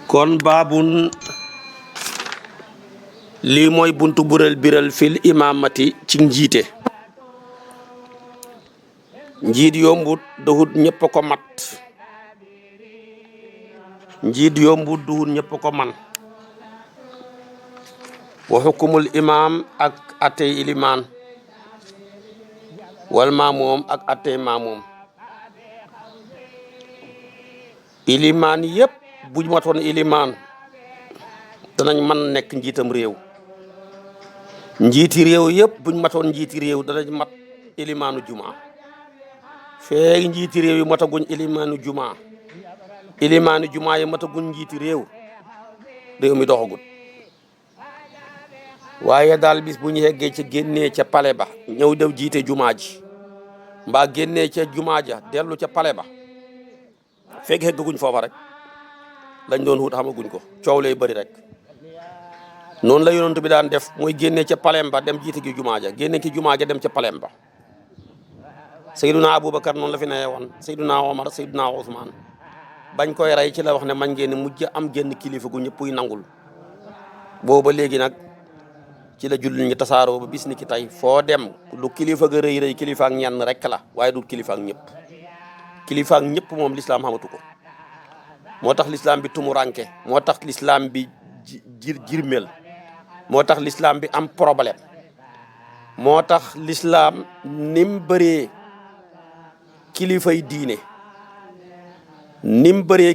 kon baabun lii mooy buntu bural biral fil imaamati ci njiite. njiit yombut duhut ñëpp ko mat. njiit yombut duhut ñëpp ko man. wa xukumul imaam ak atey ilimaan wal maamoom ak atey maamoom. ilimaan yëpp buñ matoon ilimaan danañ mën nekk njiitam réew. njiiti réew yëpp buñ matoon njiiti réew danañ mat ilimaanu juma. feeg njiiti réew yi mataguñ ilimaanu juma. ilimaanu juma yi mataguñ njiiti réew mi doxagut. waaye daal bis bu ñu yeggee ca génnee ca pale ba ñëw dew jiite jumaa ji mbaa génnee ca jumaa ja dellu ca pale ba feeg heggaguñ foofa rek lañ doon wut xamaguñ ko, coow lay bëri rek. noonu la yonent bi daan def mooy génnee ca palem ba dem jiite gi jumaa ja, génne ki jumaa ja dem ca palem ba. Seyduna Aboubacar noonu la fi nee woon, Seyduna Omar, Seyduna Ousmane bañ koy rey ci la wax ne man ngeen mujj am génn kilifa gu ñëpp nangul. booba léegi nag ci la jullit ñi tasaaroo ba bis ni ki tey foo dem lu kilifa ga rëy rëy kilifa ak ñenn rek la waaye du kilifa ak ñëpp. kilifa ak ñëpp moom lislaam xamatu ko. moo tax lislaam bi tumuranke, moo tax lislaam bi jirmel, moo tax lislaam bi am problème, moo tax lislaam nim bëree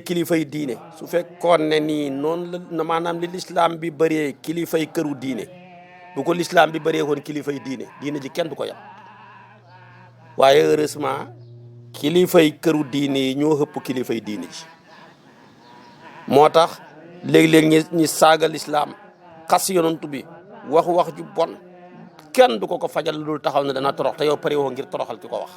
kilifay diine su fekkoon ne nii noonu la maanaam li lislaam bi bëree kilifay këru diine bu ko lislaam bi bëree woon kilifay diine ji kenn du ko yab. waaye heureusement kilifay këru diine yi ñoo xëpp kilifay diine ji. moo tax léeg-léeg ñi saaga lislaam xas yonantu bi wax ju bon kenn du ko fajal lu dul taxaw ne dana torox te yow pare woo ngir toroxal ki ko wax.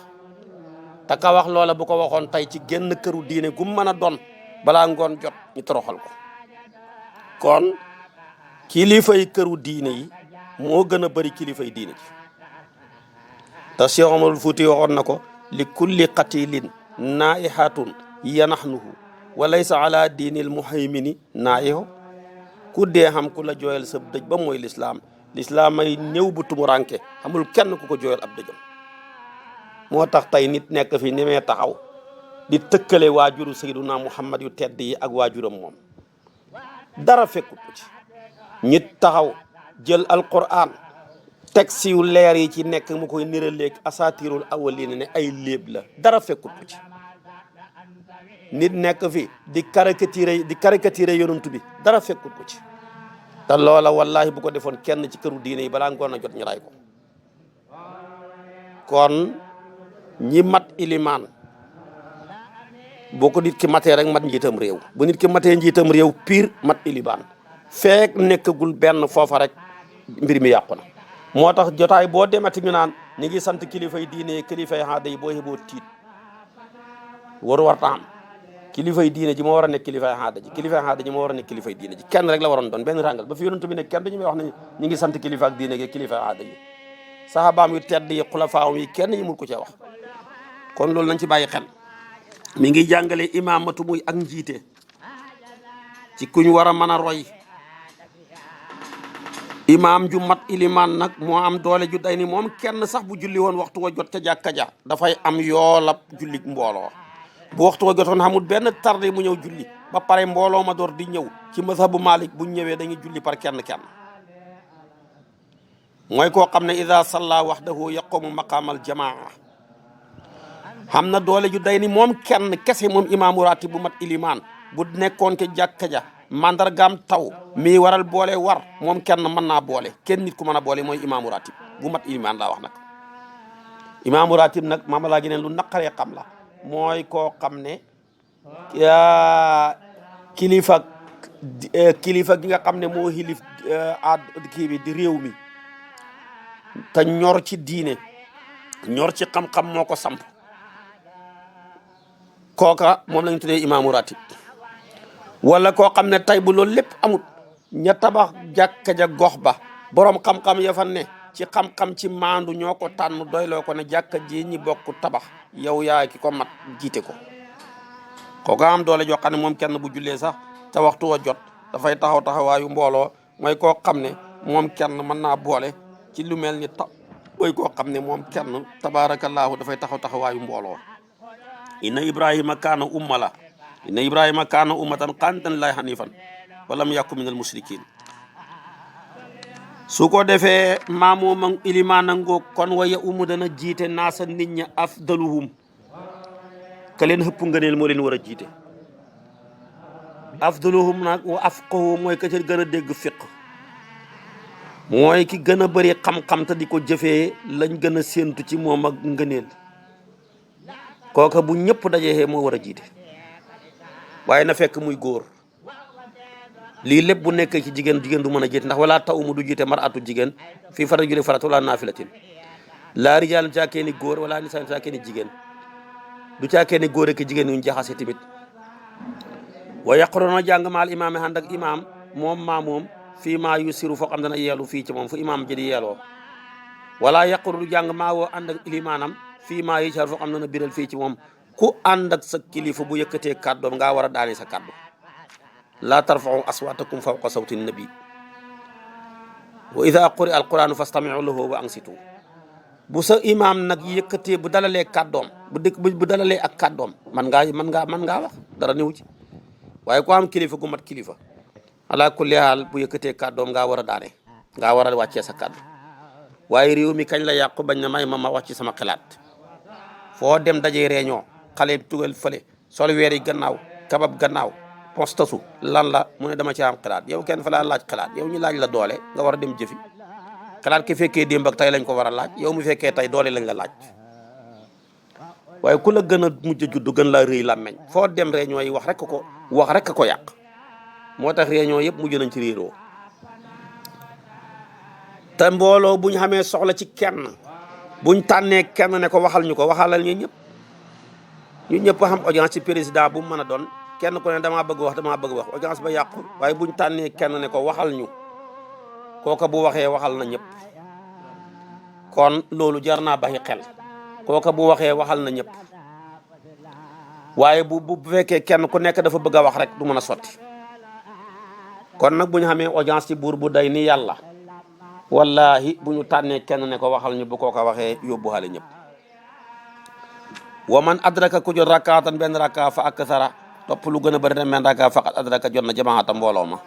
te ka wax loola bu ko waxoon tey ci genn këru diine gu mën a doon balaa ngoon jot ñu toroxal ko. kon kilifay këru diine yi moo gën a bëri kilifay diine ji. te Cheikh Omarul Fuuti waxoon na ko li kulli qatilin naihatun yanaxnuhu wa laysa ala diinil muhaymini naiho. ku dee xam ku la jooyal sa dëj ba mooy lislaam ay néew bu tumuranke xamul kenn ku ko jooyal ab dëjam. moo tax tey nit nekk fi ni mee taxaw di tëkkale waajuru sayyiduna Muhammad yu tedd yi ak waajuram moom dara fekkut ko ci. nit taxaw jël alquran teg siw leer yi ci nekk mu koy niraleeg asatirul awwalin ne ay léeb la dara fekkut ko ci. nit nekk fi di caricature yonent bi dara fekkut ko ci. te loola wallahi bu ko defoon kenn ci këru diine yi balaa ngoon a jot ñu ray ko. kon ñi mat ilimaan boo ko nit ki matee rek mat njiitam réew. bu nit ki matee njiitam réew pire mat ilimaan feek nekkagul benn foofa rek mbir mi yàqu na. moo tax jotaay boo demati ñu naan ñi ngi sant kilifay diine kilifay aada yi boo yeboo tiit warta am. kilifay diine ji moo war a nekk kilifay aada ji, kilifay aada ji moo war a nekk kilifay diine ji. kenn rek la waroon doon benn rangal ba fi yonent bi ne kenn dañu may wax ne ñi ngi sant kilifa ak diine gi kilifay aada yi. sahabaam yu tedd yi xulafaam yi kenn ñu mun ko cee wax. kon loolu nañ ci bàyyi xel. mi ngi jàngale imaamatu muy ak njiite ci kuñ war a mën a roy. imaam ju mat ilimaan nag moo am doole ju day ni moom kenn sax bu julli woon waxtu wa jot ca jàkka ja dafay am yoolab julli mbooloo. bu waxtu wa jotoon xamul benn tarde mu ñëw julli ba pare mbooloo ma door di ñëw ci mazhabu Malik buñ ñëwee dañuy julli par kenn mooy koo xam ne ida salla wahdahu yaqumu maqaamal jamaa. xam na doole ju day ni moom kenn kese moom imaamu ratib bu mat ilimaan bu nekkoon ke jàkka ja mandargaam taw mi waral boole war moom kenn mën naa boole kenn nit ku mën a boole mooy imaamu ratib bu mat ilimaan laa wax nag. imaamu ratib nag maama laa gi neen lu naqaree xam la mooy koo xam ne kilifa gi nga xam ne moo xilif kii bi di réew mi te ñor ci diine ñor ci xam-xam moo ko samp. kooka moom lañu tuddee imaamu ratib. wala koo xam ne tey bu loolu lépp amut ña tabax jàkka ja gox ba borom xam-xam ya fa ne ci xam-xam ci maandu ñoo ko tànn doyloo ko ne jàkka ji ñi bokk tabax yow yaa ki ko mat jiite ko. kooka am doole joo xam ne moom kenn bu jullee sax te waxtu wa jot dafay taxaw taxawaayu mbooloo mooy koo xam ne moom kenn mën naa boole ci lu mel ni mooy koo xam ne moom kenn tabaarakallaahu dafay taxaw taxawaayu mbooloo. inna ibrahima kaana umma la inna ibrahima kaana ummatan qaanitan lillaahi haniifan wa lam yakun minal mushrikiin. su ko defee maamoom ilimaana ngoog kon waya umu dana jiite naasa nit ña afdaluhum ka leen xëpp ngëneel moo leen war a jiite. afdaluhum nag wa afqahu mooy ka ca gën a dégg fiq mooy ki gën a bëri xam-xam te di ko jëfee lañ gën a séentu ci moom ak ngëneel kooka bu ñëpp dajee moo war a jiite waaye na fekk muy góor. lii lépp bu nekkee ci jigéen du mën a jiite ndax wala taw mu du jiite maratu jigéen fii farata julli farata wala naafilatin laa rijaal caakee ni góor wala nisaan caakee ni jigéen du caakee ni góor ak jigéen ñu jaxase tamit. wa yaqroona jàng maal imaam ànd ak imaam moom fii maa yu siru foo xam dana yeelu fii ci moom fu imaam ji di yeeloo wala yaqru du jàng maa woo ànd ak ilimaanam fii maa yi foo xam dana biral fii ci moom ku ànd ak sa kilifa bu yëkkatee kàddoom ngaa war a daane sa kàddu. laa tarfa'u aswaatakum fawqa sawti nabi wa ida quri'a alquranu fastami'u lahu wa ansitu. bu sa imaam nag yëkkatee bu dalalee kàddoom bu dalalee ak kàddoom man ngaa wax dara newu ci waaye ku am kilifa gu mat kilifa ala kulli haal bu yëkkatee kàddoom ngaa war a daane ngaa war a wàccee sa kàddu. waaye réew mi kañ la yàqu bañ na may ma wax ci sama xalaat foo dem dajee réunion xale tugal fële sol weer yi gannaaw kabab gannaaw postasu lan la mu ne dama ci am xalaat yow kenn fa laa laaj xalaat yow ñu laaj la doole nga war a dem jëfi xalaat ki fekkee démb ak tey lañ ko war a laaj yow mu fekkee tey doole lañ la laaj. waaye ku la gën a mujj juddu gën laa rëy làmmeñ foo dem réunion yi wax rek ko yàq moo tax réunion yëpp mujj nañ ci réeroo. te mbooloo buñ xamee soxla ci kenn buñ tànnee kenn ne ko waxal ñu ko waxalal ñu ñëpp xam audience ci président bu mu mën a doon kenn ku ne damaa bëgg wax audience ba yàqu. waaye buñ tànnee kenn ne ko waxal ñu kooka bu waxee waxal na ñëpp kon loolu jar naa bàyyi xel kooka bu waxee waxal na ñëpp waaye bu fekkee kenn ku nekk dafa bëgg a wax rek du mën a sotti. kon nag bu ñu xamee audience ci buur bu day ni yàlla wallahi bu ñu tànnee kenn ne ko waxal ñu bu kooka waxee yóbbu xale ñëpp. wa man adraka ku jot rakkaatan benn rakka fa akthara topp lu gën a bëri na men rakka faqat adraka jot na jamaata mbooloo ma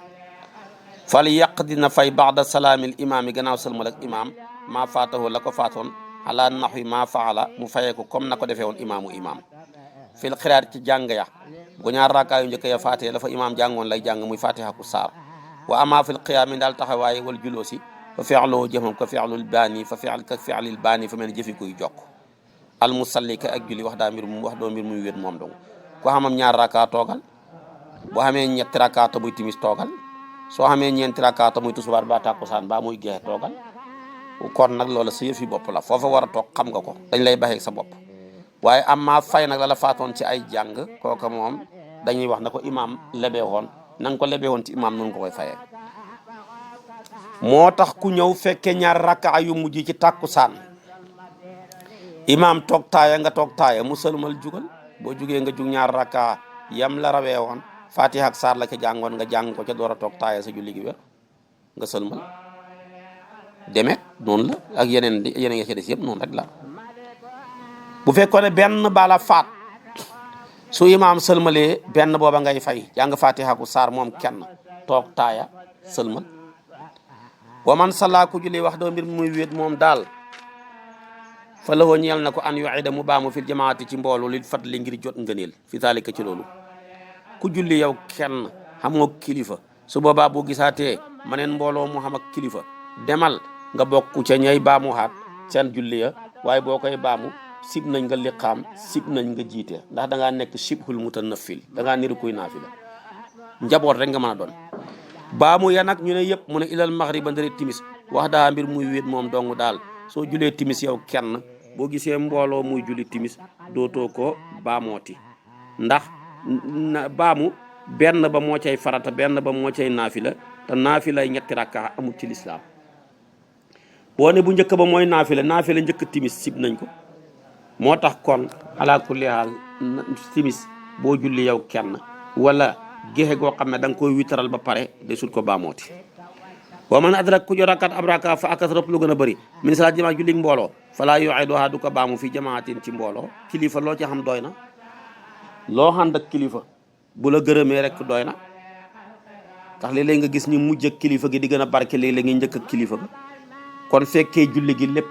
fal yàq dina fay baxda salaamil imaam yi gannaaw sëlmal ak imaam maa faatahu la ko faatoon ala naxwi maa faala mu fayee ko comme na ko defee woon imaam fil xiraat ci jàng ya bu ñaar rakkaa yu njëkk ya faatee la fa imaam jàngoon lay jàng muy fatiha ku saar. wa ama fil qiyaami daal taxawaaye wal juloosi fa fi'loo jëfam ka fi'lul baani fa fi'lil baani fa mel ne jëfi kuy jokk al musalli ka ak julli wax doo mbir muy wét moom dong ku xamam ñaar rakkaa toogal boo xamee ñetti rakkaa ta muy timis toogal soo xamee ñeenti rakkaa ta muy tusubaar ba takkusaan ba muy geexe toogal. kon nag loola sa yëfi bopp la foofa war a toog xam nga ko dañ lay baxee sa bopp waaye am maa fay nag la faatoon ci ay jàng kooka moom dañuy wax na ko imaam lebee woon na nga ko lebee woon ci imaam noonu ko koy fayee. moo tax ku ñëw fekke ñaar rakkaa yu mujj ci takkusaan imaam toog taaya nga toog taaya mu sëlmal jugal boo jugee nga jug ñaar rakkaa yam la rawee woon fatiha ak saar la ca jàngoon nga jàng ko ca door a toog taaya sa julli gi wér nga sëlmal demet noonu la ak yeneen nga ci des yëpp noonu rek la. bu fekkoon ne benn bala faat su imaam sëlmalee benn booba ngay fay jàng fatiha ku saar moom kenn toog taaya sëlmal. wa man salla ku julli wax doo mbir muy wéet moom daal fa lawoo ñeel na ko an yuida mu baamu fil jamaati ci mboolu li fat li ngir jot ngëneel fi zalika ci loolu. ku julli yow kenn xam nga kilifa su boobaa boo gisaatee maneen mbooloo mu xam ak kilifa demal nga bokk ca ñay baamu xaat seen julli ya waaye boo koy baamu sib nañ nga liqaam sib nañ nga jiite ndax da ngaa nekk shibhul mutanaffil da ngaa niru kuy naafila njaboot rek nga mën a doon. baamu ya nag ñu ne yëpp mu ne ilal maghrib ndari timis wax daa mbir muy wéet moom dong daal soo julee timis yow kenn boo gisee mbooloo muy julli timis dootoo ko baamooti ndax baamu benn ba moo cay farata benn ba moo cay naafila te naafilay ñetti rakka amul ci lislaam. boo ne bu njëkk ba mooy naafila njëkk timis sib nañ ko moo tax kon ala kulli haal timis boo julli yow kenn wala géexe goo xam ne da nga koy witaral ba pare de sut ko baamooti wa man adrak ku jo rakat ab raka fa akas rëpp lu gën a bëri min salaat jamaa julli mbooloo falaa yu'iiduhaa du ko baamu fi jamaatin ci mbooloo kilifa loo ci xam doy na loo ànd ak kilifa bu la gërëmee rek doy na tax léeg-léeg nga gis ñu mujj ak kilifa gi di gën a barke léeg-léeg nga njëkk ak kilifa ga kon fekkee julli gi lépp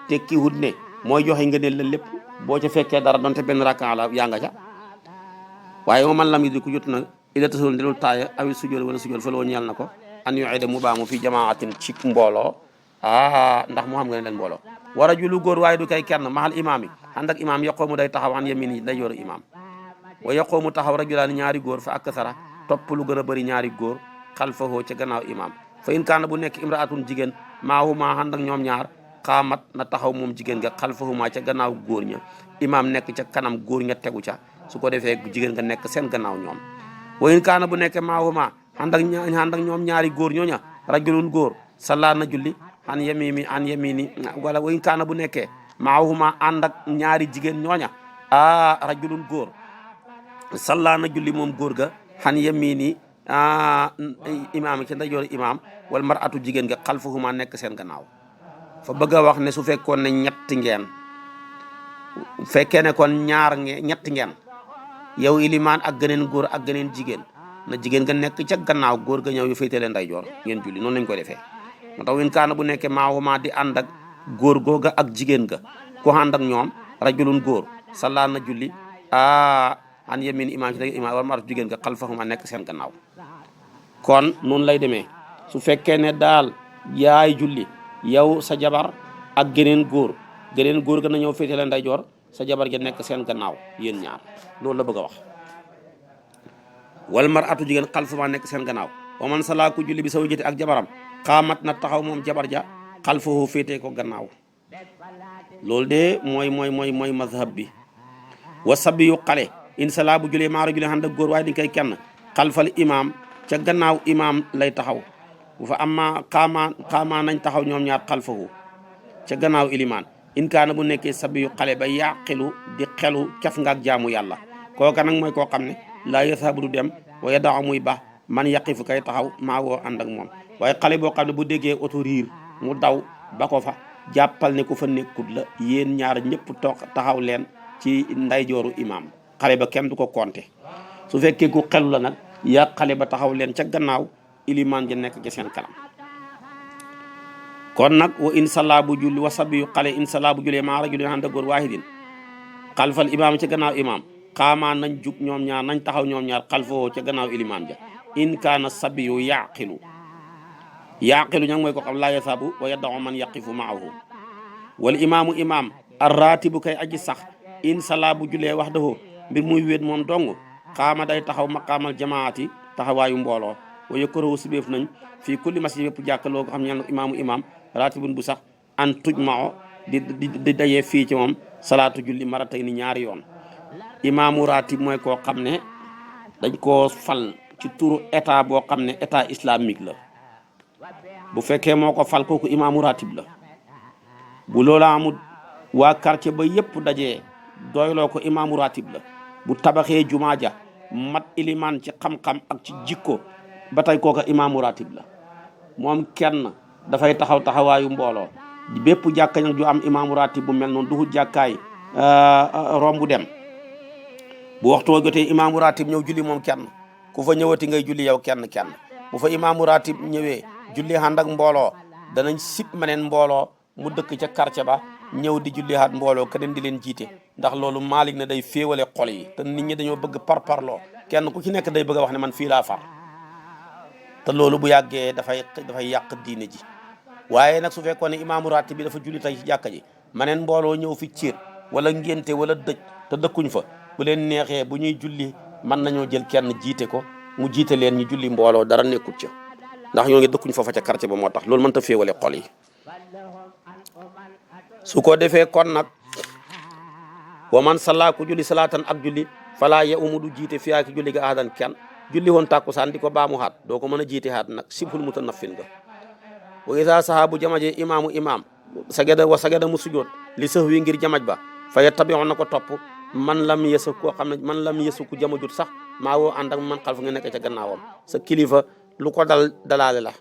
tekki wut ne mooy joxe nga ne la lépp boo ca fekkee dara donte benn rakka la yaa nga ca waaye moo man lam yi di ko jot na ila tasul delul taaya awi sujjool wala sujjool fa loo ñeel na ko an yu'ida mu baamu fi jamaatin ci mbooloo ndax mu xam nga ne leen mbooloo war a jullu góor waaye du kay kenn mahal imaam yi ànd ak imaam yaqoomu day taxaw an yamin yi day yor imaam wa yaqoomu taxaw rajulaani ñaari góor fa aksara topp lu gën a bëri ñaari góor xalfahoo ca gannaaw imaam fa in kaana bu nekk imraatun jigéen maahuma ànd ak ñoom ñaar xaamat na taxaw moom jigéen nga xalfahuma ca gannaaw góor ña imaam nekk ca kanam góor ña tegu ca su ko defee jigéen nga nekk seen gannaaw ñoom wa in kaana bu nekkee maahuma ànd ak ñoom ñaari góor ñooña rajulun góor salla na julli an yamini wala wa in kaana bu nekkee maahuma ànd ak ñaari jigéen ñooña rajulun góor salla na julli moom góor ga an yamini imaam ci ndeyjoor imaam wala maratu jigéen nga xalfahuma nekk seen gannaaw fa bëgg a wax ne su fekkoon ne ñett ngeen fekkee ne kon ñett ngeen yow ilimaan ak geneen góor ak geneen jigéen na jigéen nga nekk ca gannaaw góor ga ñëw yu féete leen ndeyjoor ngeen julli noonu lañ koy defee moo tax win kaana bu nekkee maahuma di ànd ak góor googa ak jigéen ga ku ànd ak ñoom rajulun góor salla na julli an yamin imaam ci imaam wala maratu jigéen nga xalfahuma nekk seen gannaaw kon noonu lay demee su fekkee ne daal yaay julli yow sa jabar ak geneen góor ga na ñëw féete leen ndeyjoor sa jabar ja nekk seen gannaaw yéen ñaar loolu la bëgg a wax wal maratu jigéen xalfahuma nekk seen gannaaw wa man salla ku julli bi saw jëte ak jabaram xaamat na taxaw moom jabar ja xalfahu féete ko gannaaw loolu de mooy mazhab bi wa sabiyu xale in salla bu julee maara julee ànd ak góor waaye di koy kenn xalfal imaam ca gannaaw imaam lay taxaw bu fa amma xaamaa nañ taxaw ñoom ñaar xalfahu ca gannaaw ilimaan in kaana bu nekkee sabiyu xale ba yaqilu di xelu caf nga ak jaamu yàlla kooka nag mooy koo xam ne laa yasabu du dem waaye daaw muy baax man yaqifu kay taxaw maa woo ànd ak moom waaye xale boo xam ne bu déggee oto riir mu daw ba ko fa jàppal ne ku fa nekkut la yéen ñaar ñëpp toog taxaw leen ci ndeyjooru imaam xale ba kenn du ko compter su fekkee ku xelu la nag yaa xale ba taxaw leen ca gannaaw ilimaan ja nekk ci seen kanam kon nag wa in salla bu julli wa sabiyu xale in salla bu jullee maa rajulin ànd ak góor waahidin xalfal imaam ca gannaaw imaam xaamaa nañ jug ñoom ñaar nañ taxaw ñoom ñaar xalfoo ca gannaaw ilimaan ja in kaana sabiyu yaqilu ña mooy ko xam laa yasabu wa yaddaxu man yaqifu maahu wal imaamu imaam arratibu kay aji sax in salla bu jullee wax dafoo mbir muy wéet moom dong xaama day taxaw maqaamal jamaati taxawaayu mbooloo wa yëkkarawu sibeef nañ fii kulli masjid yëpp jàkkaloo ko xam ñaan imaamu imaam ratibun bu sax an tuj mao di dajee fii ci moom salaatu julli maratay ni ñaari yoon imaamu ratib mooy koo xam ne dañ koo fal ci turu état boo xam ne état islamique la bu fekkee moo ko fal kooku imaamu ratib la bu loola amul waa quartier ba yëpp dajee doyloo ko imaamu ratib la bu tabaxee jumaa ja mat ilimaan ci xam-xam ak ci jikko ba tey kooka imaamu ratib la moom kenn dafay taxaw taxawaayu mbooloo bépp jàkka nag ju am imaamu ratib bu mel noonu duhul jàkkaay rombu dem bu waxtu wa jotee imaamu ratib ñëw julli moom kenn ku fa ñëwati ngay julli yow kenn bu fa imaamu ratib ñëwee julli ànd ak mbooloo danañ sib meneen mbooloo mu dëkk ca quartier ba ñëw di julli haat mbooloo keneen di leen jiite ndax loolu Maalik ne day féewale xol yi te nit ñi dañoo bëgg parparloo kenn ku ci nekk day bëgg a wax ne man fii laa far te loolu bu yàggee dafay yàq diine ji waaye nag su fekkoon ne imaamu ratib bi dafa julli tey ci jàkka ji maneen mbooloo ñëw fi ciir wala ngénte wala dëj te dëkkuñ fa bu leen neexee bu ñuy julli mën nañoo jël kenn jiite ko mu jiite leen ñu julli mbooloo dara nekkut ca ndax ñoo ngi dëkkuñ fa ca quartier ba moo tax loolu mënta féewale xol yi su ko defee kon nag wa man salla ku julli salaatan ak julli falaa ya umu du jiite fiyaa ki julli ga ahadan kenn julli woon tàkkusaan di ko baamu xaat doo ko mën a jiite xaat nag sibhul mutanaffil nga wa isa sahabu jamaje imaamu imaam sagada mu sujoot li sëx wi ngir jamaj ba fa yattabi'u na ko topp man lam yesu koo xam ne man lam yesu ku jamajut sax maa woo ànd ak man xalfa nga nekk ca gannaawam sa kilifa lu ko dalaale la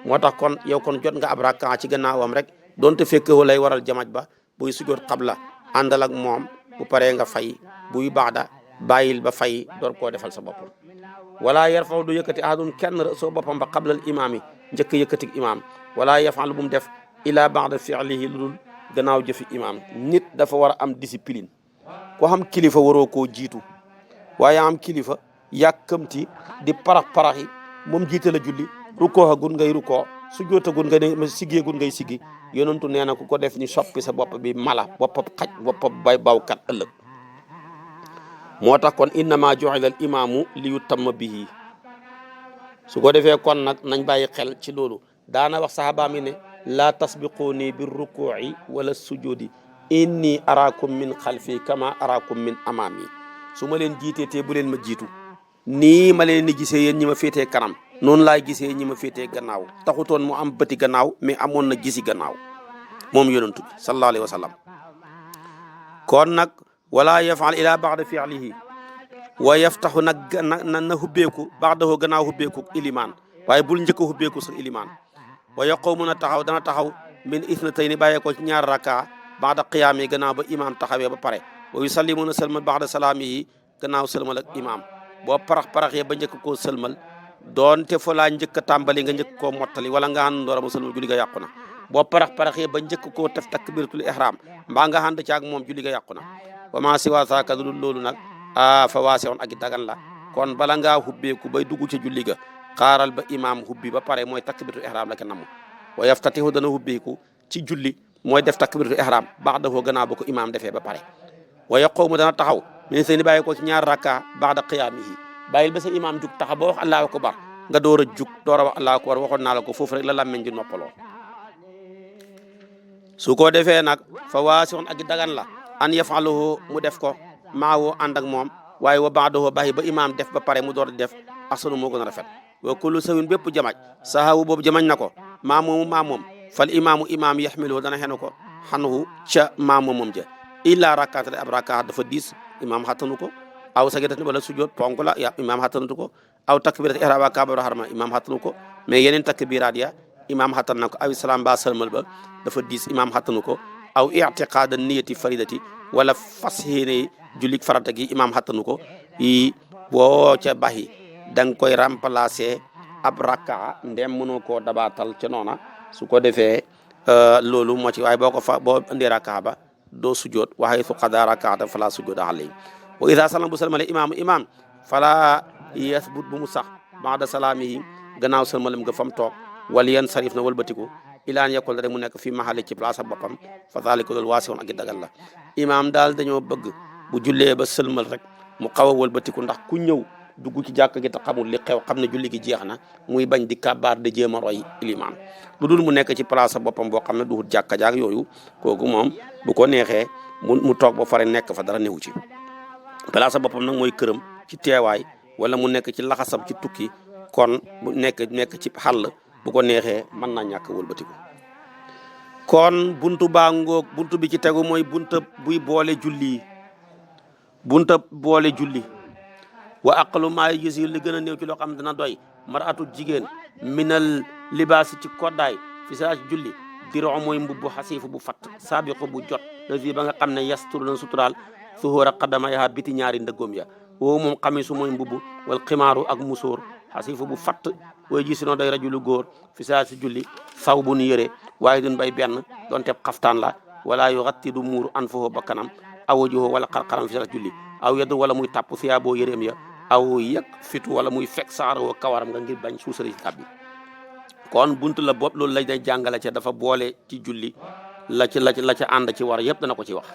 moo tax kon yow kon jot nga ab rakka ci gannaawam rek donte fekkewoo lay waral jamaj ba buy sujjoot xabla àndal ak moom bu paree nga fay buy baada bàyyil ba fay door koo defal sa bopp wala yarfaw du yëkkati ahadun kenn soo boppam ba xablal imaam yi njëkk yëkkatik imaam wala yafalu bu mu def ila ba'da fi'lihi lu dul gannaaw jëfi imaam nit dafa war a am discipline ko xam kilifa waroo koo jiitu waaye am kilifa yàkkamti di parax-paraxi moom jiite la julli rukkoo gun ngay rukkoo sujjootagun nga ne siggeegun ngay siggi yonentu nee na ku ko def ni soppi sa bopp bi mala boppam xaj boppam bay bawkat ëllëg moo tax kon innama ju'ila al imaamu li yutamma bihi su ko defee kon nag nañ bàyyi xel ci loolu daana wax sahabaam yi ne laa tasbiquuni bir rukuu'i wala sujudi inni araakum min xalfi kama araakum min amaami su ma leen jiitee te bu leen ma jiitu nii ma leen ni gisee yéen ñi ma féetee kanam noonu laay gisee ñi ma féetee gannaaw taxutoon mu am bëti gannaaw mais amoon na gisi gannaaw moom yonentu bi sallallahu alayhi wa sallam kon nag wala yafal ila ba'da fi'lihi wa yaftaxu nag na hubbeeku ba'dahu gannaaw hubbeeku ilimaan waaye bul njëkk a hubbeeku sa ilimaan wa yaqumu na taxaw dana taxaw min isnatayni bàyyee ko ci ñaar raka ba'da qiyaami gannaaw ba imaam taxawee ba pare wa yusallimuna sëlmal ba'da salaamihi gannaaw sëlmal ak imaam boo parax-paraxee ba njëkk koo sëlmal doonte fa laa njëkk a tàmbali nga njëkk koo mottali wala nga ànd ndoora mu sëlmal julli ga yàqu na boo parax-paraxee ba njëkk koo def takbiratul ihram mbaa nga ànd caag moom julli ga yàqu na wa maa siwaa saaka lu dul loolu nag fa waasi'un ak dagan la kon bala ngaa hubbeeku bay dugg ca julli ga xaaral ba imaam hubbi ba pare mooy takbiratul ihram la ke namm wa yaftatihu dana hubbeeku ci julli mooy def takbiratul ihram ba'dahu gannaaw ba ko imaam defee ba pare wa yaqumu dana taxaw min seen bàyyi ko ci ñaar rakka ba'da qiyaamihi bàyyil ba sa imaam jug taxaw ba wax allahu akbar nga door a jug door a wax allahu akbar waxoon naa la ko foofu rek la làmmeñ ji noppaloo su ko defee nag fa waasi'un ak dagan la an yafaluhu mu def ko maawoo ànd ak moom waaye wa ba'dahu bàyyi ba imaam def ba pare mu door di def ahsanu moo gën a rafet wa kullu sawin bépp jamaj sahawu boobu jamañ na ko maamoom fal imaamu imaam yaxmiluhu dana xenu ko xanuhu ca maamoomam ja illa rakkaat ab rakkaat dafa diis imaam xattanu ko aw sagidat wala sujjoot ponk la ya imaam xattanatu ko aw takbirat ihram wa kabaru harma imaam xattanu ko mais yeneen takbiraat ya imaam xattan na ko aw salaam ba sëlmal ba dafa diis imaam xattanu ko aw i'tiqaada niyati faridati wala fas yéene jullik farata gi imaam xattanu ko yi boo ca baxi da nga koy remplacer ab rakka ndem mënoo koo dabaatal ca noona su ko defee loolu moo ci waaye boo indi rakka ba doo sujjoot wa haythu qada rak'atan fala sujjuda alayhi wa idha salama bu salmale imaam fala yasbut bu mu sax ba'da salaamihi gannaaw salmalam nga fam toog wal yan sarif na walbatiku ilaan yakul rek mu nekk fii mahali ci place boppam fa zalika loolu waasi'un ak dagal la imaam daal dañoo bëgg bu jullee ba sëlmal rek mu xaw a walbatiku ndax ku ñëw dugg ci jàkk gi te xamul li xew xam ne julli gi jeex na muy bañ di kabaar de jéem a roy ilimaan lu dul mu nekk ci place boppam boo xam ne duhut jàkka jaak yooyu kooku moom bu ko neexee mu toog ba fare nekk fa dara newu ci place boppam nag mooy këram ci teewaay wala mu nekk ci laxasam ci tukki kon mu nekk ci xàll bu ko neexee mën naa ñàkk wëlbatiku kon buntu baa ngoog buntu bi ci tegu mooy bunta buy boole julli wa aqalu maa yusir li gën a néew ci loo xam ne dana doy maratu jigéen minal libaasi ci koddaay fi saa julli diro mooy mbubbu xasiifu bu fatt saabiqu bu jot lasi ba nga xam ne yastur na suturaal suhóora xaddama yaa biti ñaari ndëggoom ya woowu moom xamisu mooy mbubbu wal ximaaru ak musóor xasiifu bu fatt way gis no day rajulu góor fi saa si julli saw bu nu yëre waaye dun bay benn doon teb xaftaan la wala yu xatti du muuru an foofu bakkanam aw wajuhu wala xarxaram fi saa si julli aw yeddu wala muy tàpp siyaa boo yëreem ya aw yëg fitu wala muy fekk saaroo kawaram nga ngir bañ suusari ci tab bi kon buntu la bopp loolu lay day jàngale ca dafa boole ci julli la ca ànd ci war yëpp dana ko ci wax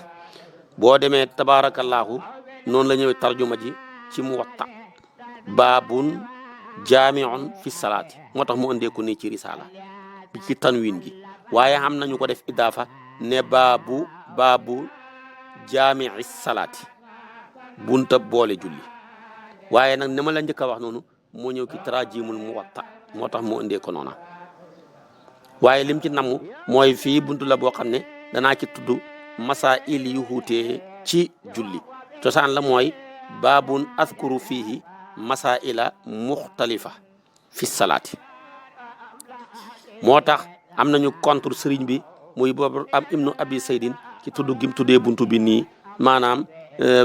boo demee tabaarakallaahu noonu la ñëwee tarjuma ji ci Muwatta baabun jaamiun fi salaati moo tax mu andee ko nii ci risaala bi ci tanwin gi waaye xam nañu ko def idaafa ne baabu jaamii salaati bunta boole julli waaye nag ni ma la njëkk a wax noonu moo ñëw ki tarajimul Muwatta moo tax mu indee ko noona waaye lim ci namu mooy fii buntu la boo xam ne danaa ci tudd masail yu xuutee ci julli cosaan la mooy baabun adkuru fiihi masaila muxtalifa fi salaati. moo tax am nañu contre sëriñ bi muy boobu am ibnu abi saydin ci tudd gim tuddee buntu bi nii maanaam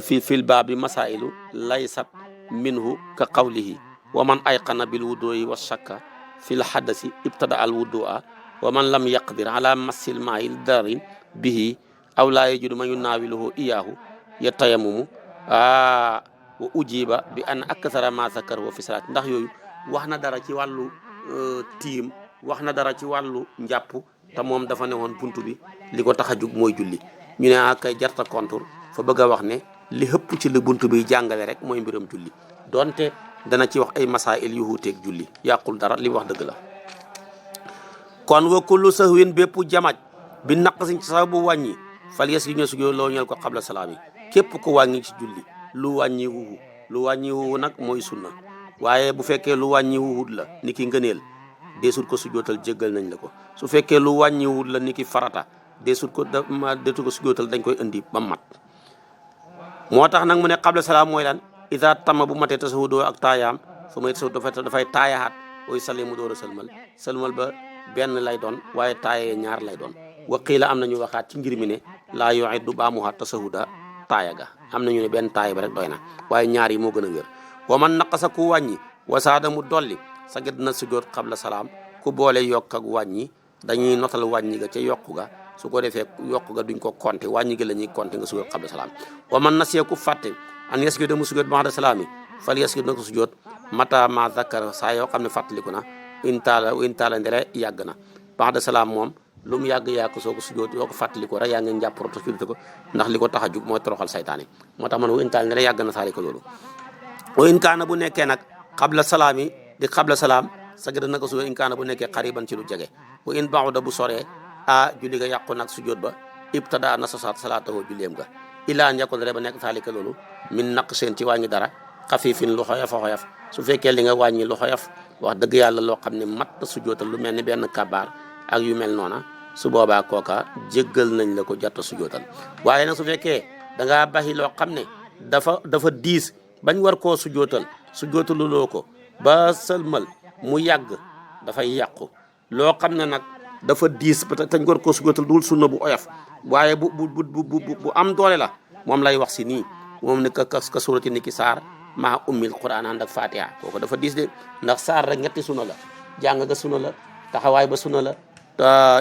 fil baabi masailu laysat minhu ka qawlihi wa man ayqana bil wudu'i wa shakka fil hadasi ibtada al wudu'a wa man lam yaqdir ala massil maa'il darin bihi aw laa yajidu man yunaawiluhu iyaahu yatayammumu wa ujiba bi an akthara ma zakarahu fi salaat. ndax yooyu wax na dara ci wàllu tiim wax na dara ci wàllu njàpp te moom dafa ne woon buntu bi li ko tax a jug mooy julli. ñu ne kay jarta kontur fa bëgg a wax ne li hëpp ci li buntu bi jàngale rek mooy mbiram julli donte dana ci wax ay masail yu wuuteeg julli yàqul dara li wax dëgg la. kon wa kullu sahwin bépp jamaj bi naqsin ci sababu wàññi fal yes gi ñoo sujjóot loo ñeel ko xabla salaam yi képp ko wàññi ci julli lu wàññi wuwu nag mooy sunna waaye bu fekkee lu wàññi wuwut la ni ki ngëneel deesut ko sujjóotal jéggal nañ la ko. su fekkee lu wàññi wuwut la ni ki farata deesut ko sujjóotal dañ koy indi ba mat. moo tax nag mu ne xabla salaam mooy lan ida tama bu matee tasawudoo ak taayaam su may tasawud dafay taayaxaat ooy sale mu door a sëlmal ba benn lay doon waaye taayee ñaar lay doon. waqiila am nañu waxaat ci ngir mi ne laa yoxit du baamuwaat tasahuda taaya ga am nañu ne benn taaya ba rek doy na waaye ñaar yi moo gën a wér. wa man naqasa ku wàññi wasaada mu dolli sagid na sujjóot xabla salaam ku boole yokk ak wàññi dañuy notal wàññi ga ca yokku ga su ko defee yokku ga duñ ko compter wàññi ga la ñuy compter nga sujjóot xabla salaam. wa man nasiya ku fàtte an yasjuda mu sujjóot ba'da salaam yi fal yasjud na ko sujjóot mata ma zakkara saa yoo xam ne fàttaliku na intaala ndere yàgg na. ba'da salaam moom lu mu yàgg soo ko sujjóot yoo ko fàttaliku rek yaa ngi njàpp roto sujjóot ko ndax li ko tax a jug mooy toroxal saytaane moo tax man wa intaala ndere yàgg na saali ko loolu. wa in kaana bu nekkee nag xabla salaam yi di xabla salaam sagada na ko sujjóot in kaana bu nekkee xariban ci lu jege. wa in ba'uda bu soree julli ga yàqu nag sujjóot ba ibtada na sosaat salaatahu julleem ga ilaa njàkkul rek ba nekk saalika loolu min naq seen ci wàññi dara xafifin lu xoyof a xoyof su fekkee li nga wàññi lu xoyof wax dëgg yàlla loo xam ne mat na sujjóotal lu mel ni benn kabaar ak yu mel noona su boobaa kooka jéggal nañ la ko jatta sujjóotal. waaye nag su fekkee da ngaa baxi loo xam ne dafa diis bañ war koo sujjóotaluloo ko ba sëlmal mu yàgg dafay yàqu loo xam ne nag dafa diis ba tañ war koo sujjóotal dul sunna bu oyof waaye bu am doole la moom lay wax si nii moom ne ka suurati ni ki saar maa ummil quran ànd ak fatiha kooku dafa diis de ndax saar rek ñetti sunna la jàng ga sunna la taxawaay ba sunna la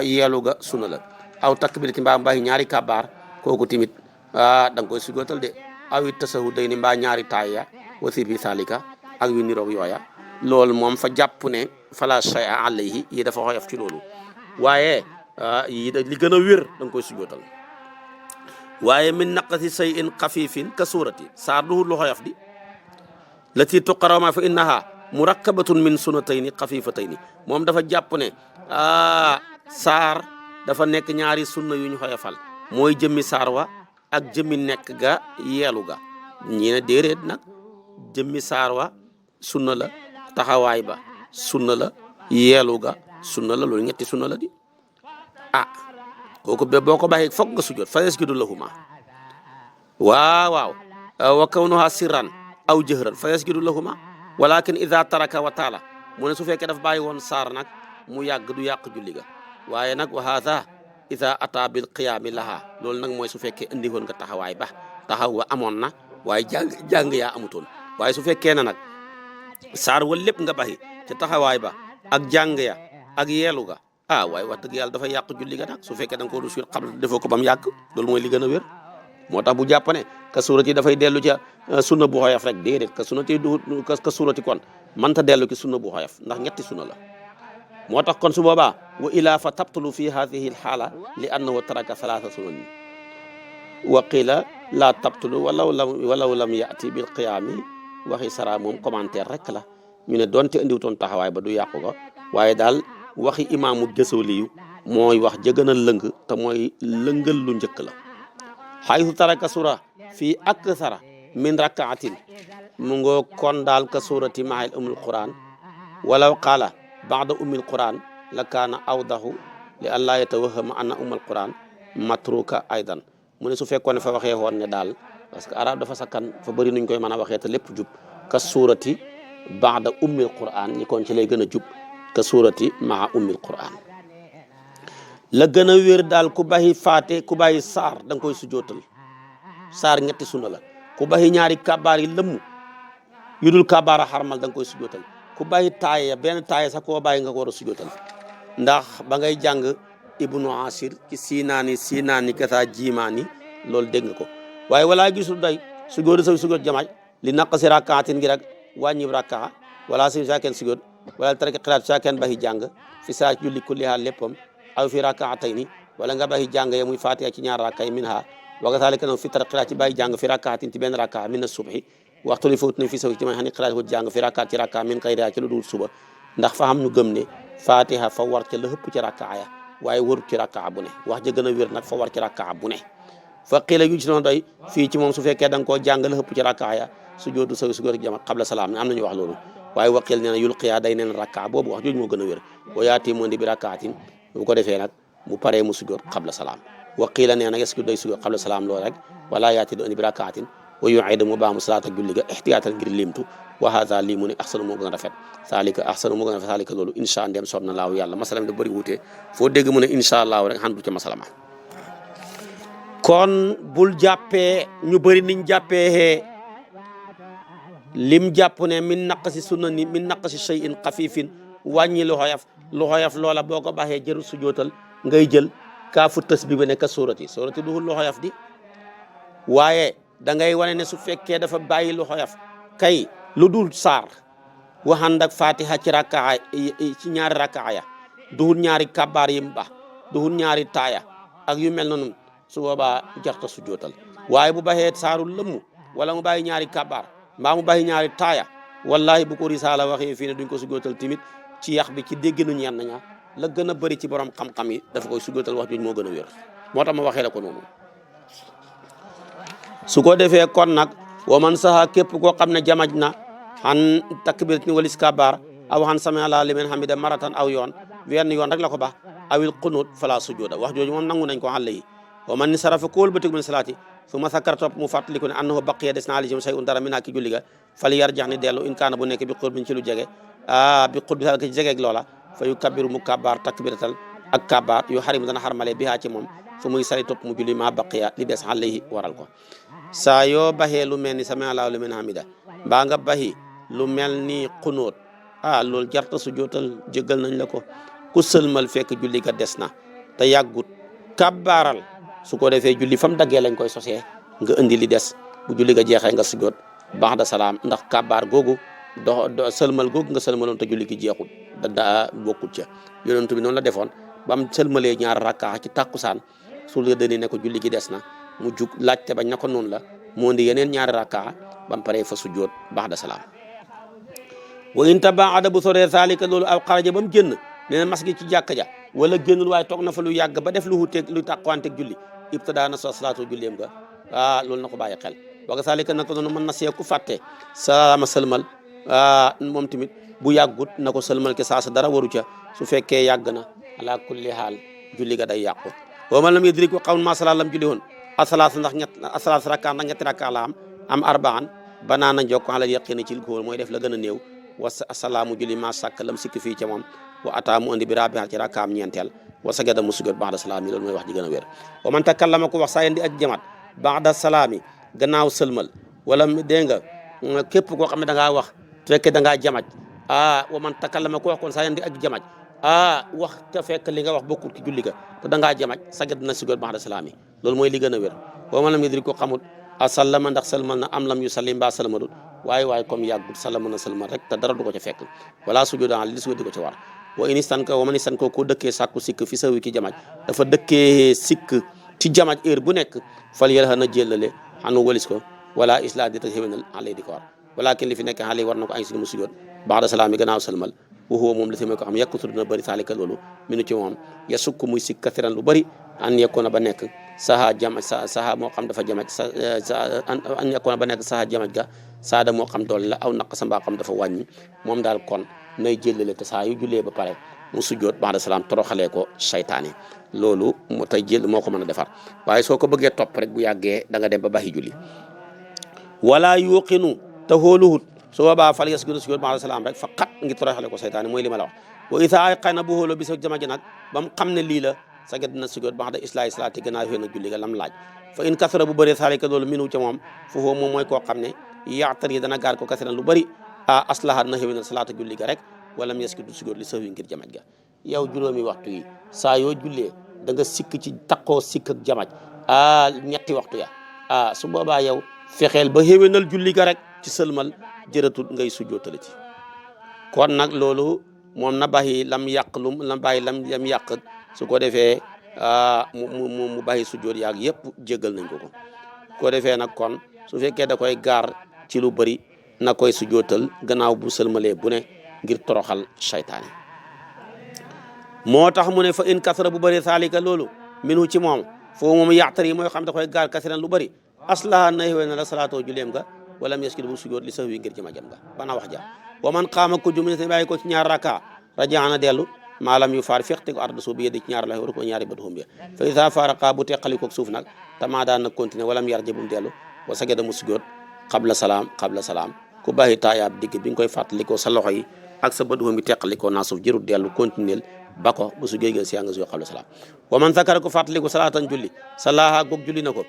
yeelu ga sunna la aw takbir ti mbaa mbaayi ñaari kabaar kooku timit da nga koy sujjóotal de aw it tasahud day ni mbaa ñaari taaya wasir bi salika ak yu niroog yooya loolu moom fa jàpp ne fala shay'a alayhi yi dafa xoyof ci loolu waaye yi da li gën a wér da nga koy sujjóotal. waaye min naqasi shay'in xafifin ka suurati saar duhul lu xoyof di lati tuqara ma fa innaha murakkabatun min sunnatayni xafifatayni moom dafa jàpp ne saar dafa nekk ñaari sunna yu ñu xoyofal mooy jëmmi saar wa ak jëmmi nekk ga yeelu ga ñi ne déedéet nag jëmmi saar wa sunna la taxawaay ba sunna la yeelu ga sunna la loolu ñetti sunna la di kooku boo ko bàyyee foog nga sujjoot fa yasjudu lahuma waaw wa kawnuha sirran aw jëhran fa yasjudu lahuma walakin ida taraka wa taala mu ne su fekkee daf bàyyi woon saar nag mu yàgg du yàq julli ga waaye nag wa haada ida ata bil qiyaami laha loolu nag mooy su fekkee indi woon nga taxawaay ba taxaw wa amoon na waaye jàng yaa amutoon waaye su fekkee ne nag saar wala lépp nga baxi te taxawaay ba ak jàng ya ak yeelu ga waaye wax dëgg yàlla dafay yàq julli ga nag su fekkee da nga ko rusul xam defoo ko ba mu yàgg loolu mooy li gën a wér moo tax bu jàpp ne ka suurati dafay dellu ca sunna bu xoyof rek déedéet ka suurati kon mënta dellu ci sunna bu xoyof ndax ñetti sunna la moo tax kon su boobaa wa ilaa fa tabtulu fi hadihi alxaala li annahu taraka salaasa sunan wa qila la tabtulu walaw lam yati bil qiyaami waxi sara moom commentaire rek la ñu ne doonte indiwutoon taxawaay ba du yàqu ko waaye daal waxi imaamu Jasoliyu mooy wax ja gën a lëng te mooy lëngal lu njëkk la xaytu taraka sura fii akthara min rakaatin mu ngoo kon daal ka surati mahil umul quran walaw qaala baada umil quran la kaana awdahu li an laa yatawahama anna umul quran matruka aydan mu ne su fekkoon ne fa waxee woon ne daal parce que arab dafa sakkan fa bëri nuñ koy mën a waxee te lépp jub ka suurati baada ummil quran ñi kon ci lay gën a jub ka suurati maa ummil quran la gën a wér daal ku bàyyi faate ku bàyyi saar da nga koy sujootal saar ñetti sunna la ku bàyyi ñaari kabaar yi lëmm yu dul kabaar a xarmal da nga koy sujootal ku bàyyi taaya benn taaya sax koo bàyyi nga ko war a sujootal ndax ba ngay jàng ibnu asir ci siinaani kasa jiimaani loolu dégg nga ko waaye walaa gisul day sujood sa sujood jamaaj li naq si rakkaatin ngi rek wàññi rakkaa wala si saa kenn sujood wala tarki xiraat saa kenn baxi jàng fi saa julli kulli haal léppam aw fi rakkaatayni wala nga baxi jàng ya muy fatiha ci ñaar rakka yi min ha wa kazaalika noonu fi tarki xiraat ci bàyyi jàng fi rakkaatin ci benn rakka min na subhi waxtu li fawt nañ fi saw ci may xam ne xiraat ko jàng fi rakkaat ci rakka min xayriha ci lu dul suba ndax fa xam ñu gëm ne fatiha fa war ca la hëpp ci rakka ya waaye warut ci rakka bu ne wax ja gën a wér nag fa war ci rakka bu ne fa qiila yu ci doon doy fii ci moom su fekkee da nga koo jàng la hëpp ci rakka ya sujoodu sawi sujood jama qabla salaam am nañu wax loolu waaye waqil nee na yulqiya day neen rakka boobu wax jooju moo gën a wér wa yaati mu indi bi rakkaatin bu ko defee nag mu paree mu sujood qabla salaam waqila nee na est-ce que day sujood qabla salaam loolu rek wala yaati do indi bi rakkaatin wa yu'iidu mu baax mu salaat ak julli ga ihtiyaatan ngir limtu wa haza lii mu ne ahsanu moo gën a rafet saalika ahsanu moo gën a rafet saalika loolu insha ndem soob na laaw yàlla masalam da bëri wuute foo dégg mu ne insha allahu rek xandu ca masalama kon bul jàppee ñu bëri niñ jàppee lim jàpp ne min naqasi sunnani min naqasi shay'in xafifin wàññi lu xoyaf loola boo ko baaxee jëru sujootal ngay jël kaafu tës bi ba nekk suurati duhul lu xoyaf di waaye da ngay wane ne su fekkee dafa bàyyi lu xoyaf kay lu dul saar waxand ak fatiha ci rakkaa ci ñaari rakkaa ya duhul ñaari kabaar yi mu baax duhul ñaari taaya ak yu mel noonu su boobaa jarta sujootal waaye bu baxee saaru lëmm wala mu bàyyi ñaari kabaar mbaa mu bàyyi ñaari taaya wallahi bu ko risaala waxee fii ne duñ ko sujootal tamit ci yax bi ci dégginu ñenn ña la gën a bëri ci borom xam-xam yi dafa koy sujootal wax jooju moo gën a wér moo tax ma waxee la ko noonu su ko defee kon nag wa man saxa képp koo xam ne jamaj na xan takbiratin walis kabaar aw xan sami Allaahu liman hamida maratan aw yoon wenn yoon rek la ko baax awil qunut fala sujuda wax jooju moom nangu nañ ko xàll yi wa man ni sarafa kóol batig min salaati su ma sakkar topp mu fàttaliku ne annahu baqiya des na alijum say un dara mi naa ki julli ga fali yarjax ni dellu in kaana bu nekk bi xur biñ ci lu jege bi xur bi sal ci jegeeg loola fa yu kabiru mu kabaar takbiratal ak kabaar yu xarim dana xarmale bi haa ci moom fu muy sari topp mu julli ma baqiya li des alayhi waral ko saa yoo baxee lu mel ni sami Allaahu liman hamida mbaa nga baxi lu mel ni xunóot loolu jarta su jootal jéggal nañ la ko ku sëlmal fekk julli ga des na te yàggut kabaaral su ko defee julli fam daggee lañ koy sosee nga indi li des bu julli ga jeexee nga sujoot baax da salaam ndax kabaar googu sëlmal googu nga sëlmaloon te julli gi jeexul da bokkut ca yonent bi noonu la defoon ba mu sëlmalee ñaar rakkaa ci tàkkusaan su la dëni ne ko julli gi des na mu jug laajte bañ na ko noonu la moo ndi yeneen ñaari rakkaa ba mu paree fa sujoot baax da salaam wa in tabaada bu soree zalika loolu aw xaraja ba mu génn nee na mas gi ci jàkka ja wala génnul waaye toog na fa lu yàgg ba def lu wuteeg lu tàqwanteeg julli ibtidaa na salaatu julleem ga loolu na ko bàyyi xel waga zalika naka noonu mën na see ku fàtte salaama sëlmal moom tamit bu yàggut na ko sëlmal ke saa sa dara waru ca su fekkee yàgg na ala kulli haal julli ga day yàqu wa man lam yudrik wa qawm ma sala lam julli woon asalaas ndax asalaas rakka ndax ñetti rakka la am arbaan banaana jokk ala yaqini ci góor mooy def la gën a néew wa asalaamu julli ma sàkk lam sikk fii ca moom wa ataa mu andi bi rabiha ci rakkaam ñeenteel wa sagada mu sujjoot ba'da salaami loolu mooy wax ji gën a wér wa man takallama ko wax saa yendi ak jamaat ba'da salaami gannaaw sëlmal wala dégg nga képp koo xam ne da ngaa wax fekkee da ngaa jamaj wa man takallama ko wax kon saa yendi ak jamaj wax te fekk li nga wax bokkul ci julli ga te da ngaa jamaj sagad na sujjoot ba'da salaami loolu mooy li gën a wér wa man lam yudrik ko xamut sallama ndax sëlmal na am lam yu salli mbaa sëlmalul waaye comme yàggut sallama na sëlmal rek te dara du ko ca fekk wala sujjoot li sujjoot di ko ca war wa inistan ko wa man istan ko dëkkee sàkku sikk fi sawi ki jamaj dafa dëkkee sikk ci jamaj heure bu nekk fal yelxa na jëllale xanu walis ko wala isla di ta xéwénal alay di ko war walakin li fi nekk xale war na ko añ si mu sujjoot ba'da salaam yi gannaaw sëlmal waxuwa moom la tamit ko xam yàkkutu dina bëri saalika loolu minu ci moom ya sukk muy sikk kathiran lu bëri an yekkoona ba nekk saha jamaj saha moo xam dafa jamaj an yekkoona ba nekk saha jamaj ga saada moo xam doole la aw naq sa mbaa xam dafa wàññi moom daal kon nay jëllale te saa yu jullee ba pare mu sujjoot ba'da salaam toroxalee ko saytaane loolu moo tay jël moo ko mën a defar waaye soo ko bëggee topp rek bu yàggee da nga dem ba baxi julli wala yuqinu te xooluhut su boobaa fal yasjudu sujud ba'da salaam rek faqat ngi toroxale ko saytaane mooy li ma la wax wa isa ay xëy na bu xooloo bi sa jama ji nag ba mu xam ne lii la saged dina sujud ba'da islaahi salaati gannaaw xëy na julli ga lam laaj fa in kasara bu bëree saalika loolu minu ca moom foofu moom mooy koo xam ne yaatar yi dana gaar ko kasiran lu bëri aslahat na xëy na salaata julli ga rek wala mu yasjudu sujud li sahwi ngir jamaj ga yow juróomi waxtu yi saa yoo jullee da nga sikk ci takkoo sikk ak jamaj ñetti waxtu ya su boobaa yow fexeel ba xéwénal julli ga rek ci sëlmal jërëtut ngay sujjootale ci kon nag loolu moom na bàyyi lam yàq lam yàq su ko defee mu bàyyi sujjoot yaag yëpp jéggal nañ ko defee nag kon su fekkee da koy gaar ci lu bëri na koy sujjootal gannaaw bu sëlmalee bu ne ngir toroxal saytaane moo tax mu ne fa in kasara bu bëri saalika loolu minu ci moom foofu moom yaatar yi mooy xam da koy gaar kasiran lu bëri aslaha na xéwé na la salaatoo juleem ga wala mu yasjud bu sujjoot li sahwi ngir jëma jëm ga bana wax ja wa man qaama ko jum ne bàyyi ko ci ñaar raka rajaana dellu maalam yu faar fexte ko arda suuf bi yeddi ci ñaar la waru ko ñaari bët humbi fa isa faraqa bu teqalikoog suuf nag tamaa daan nag continuer wala mu yarje bu mu dellu wa sagada mu sujjoot qabla salaam ku bàyyi taayaab digg bi nga koy fàttalikoo sa loxo yi ak sa bët humbi teqalikoo naa suuf jërul dellu continuer ba ko bu su géegéel si yaa nga sujjoot qabla salaam wa man zakara ko fàttaliku salaatan julli salaha goog julli na ko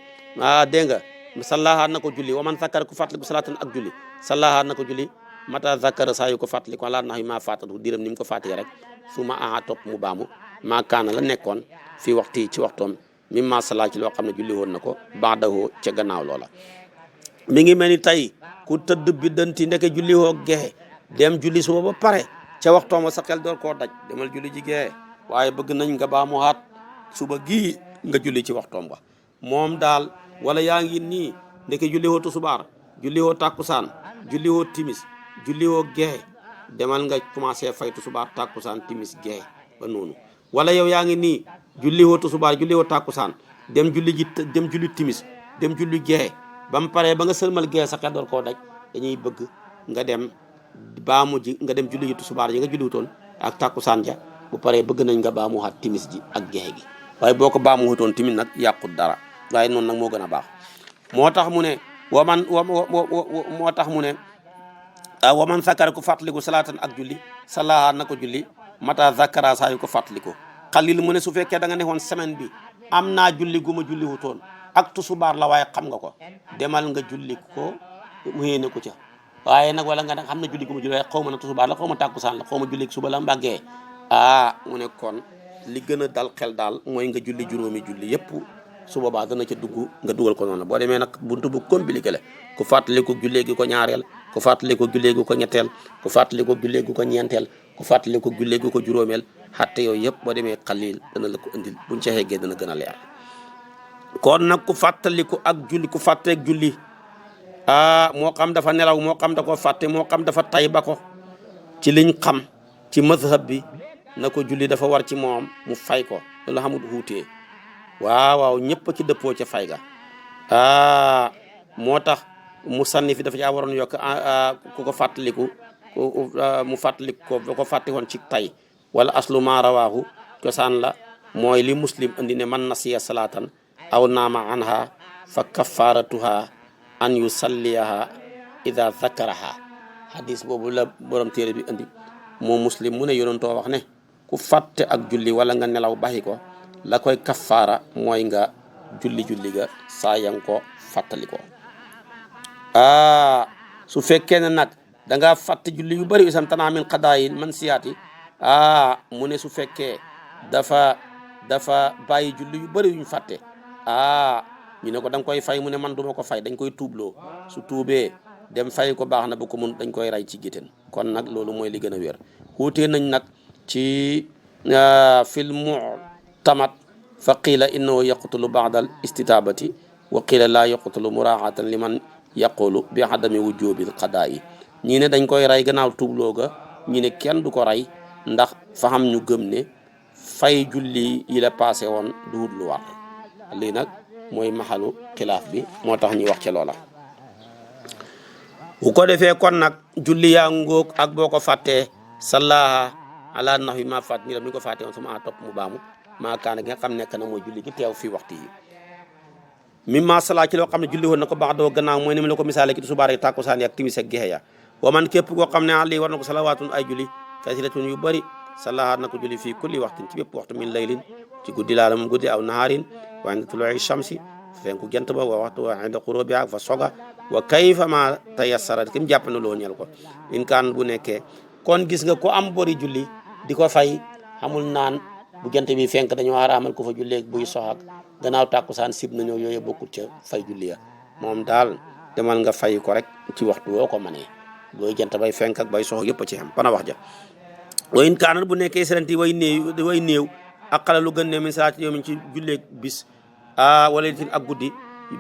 dégg nga sallaha na ko julli wa man zakara ko fàttaliku salaatan ak julli sallaha na ko julli mata zakara saa yu ko fàttaliku ala nax yu maa fàttatu diram ni mu ko fàttee rek su ma topp mu baamu maa kaana la nekkoon fii waxtu ci waxtoom mi ma sala ci loo xam ne julli woon na ko baadahoo ca gannaaw loola mi ngi mel ni tey ku tëdd bi danti ndeke julli woo gexe dem julli suba ba pare ca waxtoom wa sa xel door koo daj demal julli ji gexe waaye bëgg nañ nga baamu haat suba gii nga julli ci waxtoom ba moom daal wala yaa ngi nii ndeke julli woo tusubaar julli woo tàkkusaan julli woo timis julli woo gexe demal nga commencé fay tusubaar tàkkusaan timis gexe ba noonu wala yow yaa ngi nii julli woo tusubaar julli woo tàkkusaan dem julli timis dem julli gexe ba mu paree ba nga sëlmal gexe sa xel door koo daj dañuy bëgg nga dem baamu ji nga dem julli ji tusubaar yi nga julli wutoon ak tàkkusaan ja bu paree bëgg nañ nga baamu xaat timis ji ak gexe gi waaye boo ko baamu wutoon timis nag yàqut dara waaye noonu nag moo gën a baax moo tax mu ne waman sakara ko fàttaliku salaatan ak julli salaha na ko julli mata zakara saa yu ko fàttaliku xalil mu ne su fekkee da nga ne woon semaine bi am naa julli gu ma julli wutoon ak tusubaar la waaye xam nga ko demal nga julli ko mu yéene ko ca waaye nag wala nga ne xam na julli gu ma julli waaye xaw ma na tusubaar la xaw ma tàkkusaan la xaw ma julli suba la mbàggee mu ne kon li gën a dal xel daal mooy nga julli juróomi julli yëpp su boobaa dana ca dugg nga dugal ko noonu boo demee nag buntu bu compliqué la ku fàttaliku jullee gi ko ñaareel ku fàttaliku jullee gi ko ñetteel ku fàttaliku jullee gi ko ñeenteel ku fàttaliku jullee gi ko juróomeel xatte yooyu yëpp boo demee xalil dana la ko indil buñ ca xeggee dana gën a leer kon nag ku fàttaliku ak julli ku fàtteeg julli moo xam dafa nelaw moo xam da ko fàtte moo xam dafa tay ba ko ci liñ xam ci mazhab bi na ko julli dafa war ci moom mu fay ko loolu xamul xuutee waaw ñëpp ci dëppoo ca fay ga moo tax mu sànni fi dafa caa waroon yokk ku ko fàttaliku mu fàttaliku ko ba ko fàtte woon ci tay wala aslu ma rawaahu cosaan la mooy li muslim andi ne man nasiya salaatan aw naama anha fa kafaratuha an yusalliyaha ida zakaraha hadis boobu la borom téere bi andi moom muslim mu ne yonentoo wax ne ku fàtte ak julli wala nga nelaw baxi ko la koy kafaara mooy nga julli ga saa yang ko fàttali ko su fekkee ne nag da ngaa fàtte julli yu bëri isam tanaa min qadaayin man siyaati mu ne su fekkee dafa bàyyi julli yu bëri yuñ fàtte ñu ne ko da nga koy fay mu ne man duma ko fay dañ koy tuubloo su tuubee dem fay ko baax na bu ko mun dañ koy rey ci géttéen kon nag loolu mooy li gën a wér xuutee nañ nag ci fil mu'tamad fa qiila innahu yaqtulu ba'dal istitaabati wa qiila laa yaqtulu muraaatan liman yaqulu bi adami wujubil qadaa'i ñii ne dañ koy rey gannaaw tuubloo ga ñi ne kenn du ko rey ndax fa xam ñu gëm ne fay julli yi la passé woon duut lu war lii nag mooy maxalu xilaaf bi moo tax ñuy wax ci loola bu ko defee kon nag julli yaa ngóog ak boo ko fàttee sallaha ala nahwi ma fàtt ni ko fàttee woon sama topp mu baamu maa kaana gi nga xam nekk na mooy julli gi teew fii waxtu yi mimma sala ci loo xam ne julli woon na ko baax doo gannaaw mooy ni mu la ko misaale ki tusubaar ak tàkkusaan ak timis ak gexe ya wa man képp koo xam ne ali war na ko salawaatun ay julli kasiratun yu bëri salahaat na ko julli fii kulli waxtin ci bépp waxtu min laylin ci guddi laa la moom guddi aw nahaarin wa inda tuluu'i shamsi fenku jant ba wa waxtu wa inda xurubiha fa soga wa kayfa ma tayassara kim jàpp na loo ñel ko in kaan bu nekkee kon gis nga ko am bori julli di ko fay xamul naan bu jant bi fenk dañoo araamal ko fa julleeg buy sox ak gannaaw tàkkusaan sib nañoo yooyu bokkul ca fay julli ya moom daal demal nga fay ko rek ci waxtu woo ko mënee booy jant bay fenk ak bay sox yëpp a ci xam pana wax ja wa in kaanat bu nekkee seranti way néew aqala lu gën ne min salaati yow mi ci julleeg bis wala tin ak guddi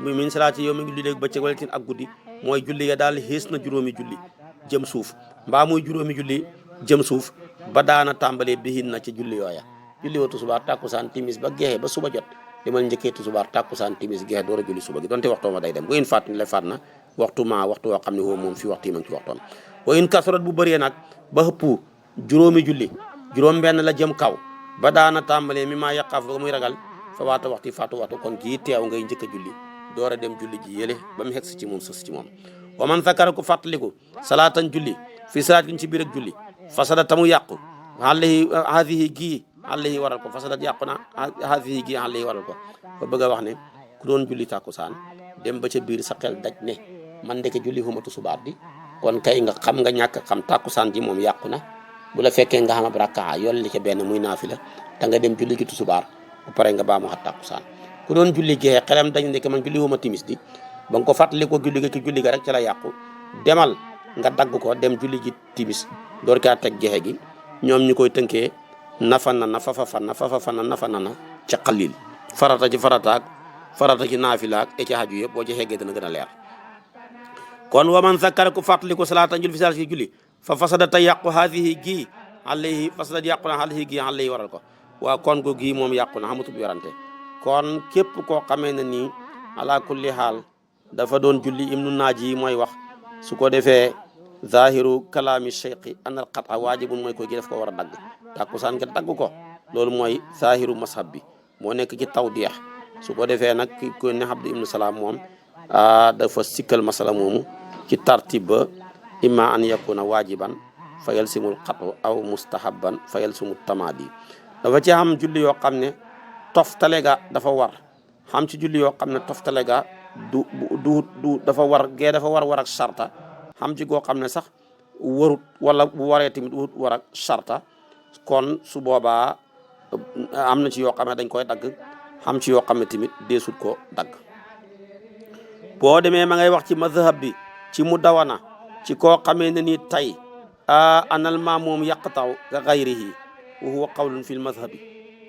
min salaati yow mi ngi julleeg bëccëg wala tin ak guddi mooy julli ya daal xees na juróomi julli jëm suuf mbaa muy juróomi julli jëm suuf ba daana tàmbalee bihin na ci julli yooya julli wa tusubaar tàkkusaan timis ba geexe ba suba jot demal njëkkee tusubaar tàkkusaan timis geexe door a julli suba gi donte waxtoo ma day dem bu in faat ni la faat na waxtu woo xam ne woo moom fii waxtu yi ma ngi ci waxtoon wa in kasurat bu bëree nag ba xëpp juróomi julli juróom benn la jëm kaw ba daana tàmbalee mi maa yaqaaf ba muy ragal fa waata waxtu faatu waxtu kon kii teew ngay njëkk a julli door a dem julli ji yële ba mu xegsi ci moom sës ci moom wa man zakara ko fàttaliku salaatan julli fii salaat gi ci biir ak julli fasada tamu yàqu haadihi gii alayhi waral ko fasadat yàqu na haadihi gii alayhi waral ko ba bëgg a wax ne ku doon julli tàkkusaan dem ba ca biir sa xel daj ne man ndeke julli humatu subaat di kon kay nga xam nga ñàkk xam tàkkusaan ji moom yàqu na bu la fekkee nga xam ab rakkaa yolli ca benn muy naafila da nga dem julli gi tusubaar bu pare nga baamu xat tàkkusaan ku doon julli geexe xelam dañ ndeke man julli huma timis di ba nga ko fàttali ko julli ga ki julli ga rek ca la yàqu demal nga dagg ko dem julli ji timis door kaa teg geexe gi ñoom ñu koy tënkee nafa na na fafa na nafa na ca xalil farata ci farataak farata ci naafilaak e ci xaju yëpp boo ci xeggee dana gën a leer kon waman zakkara ku fàttali ko salaata jul fi sal si julli fa fasada ta yàqu haadihi gii alayhi fasada yàqu na haadihi gii alayhi waral ko waa kon ko gii moom yàqu na xamutub yorante kon képp koo xamee ne nii ala kulli xaal dafa doon julli ibnu naaji yi mooy wax su ko defee zahiru kalaami cheikhi anal qata waajibun mooy koy gi def ko war a dagg tàkkusaan nga dagg ko loolu mooy zahiru mashab bi moo nekk ci tawdiix su ko defee nag ki ko ne Abdu ibnu Salaam moom dafa sikkal masala moomu ci tartib ba imma an yakuna waajiban fa yalsimul qatu aw mustahabban fa yalsimu tamadi dafa ci xam julli yoo xam ne toftale ga dafa war xam ci julli yoo xam ne toftale ga du dafa war gee dafa war ak sarta xam ci goo xam ne sax warut wala bu waree tamit wut war ak sarta kon su boobaa am na ci yoo xam ne dañ koy dagg xam ci yoo xam ne tamit deesut ko dagg boo demee ma ngay wax ci mazhab bi ci mu dawana ci koo xamee ne ni tey anal maamoom yaqtaw ka gayrihi wa huwa qawlun fil mazhabi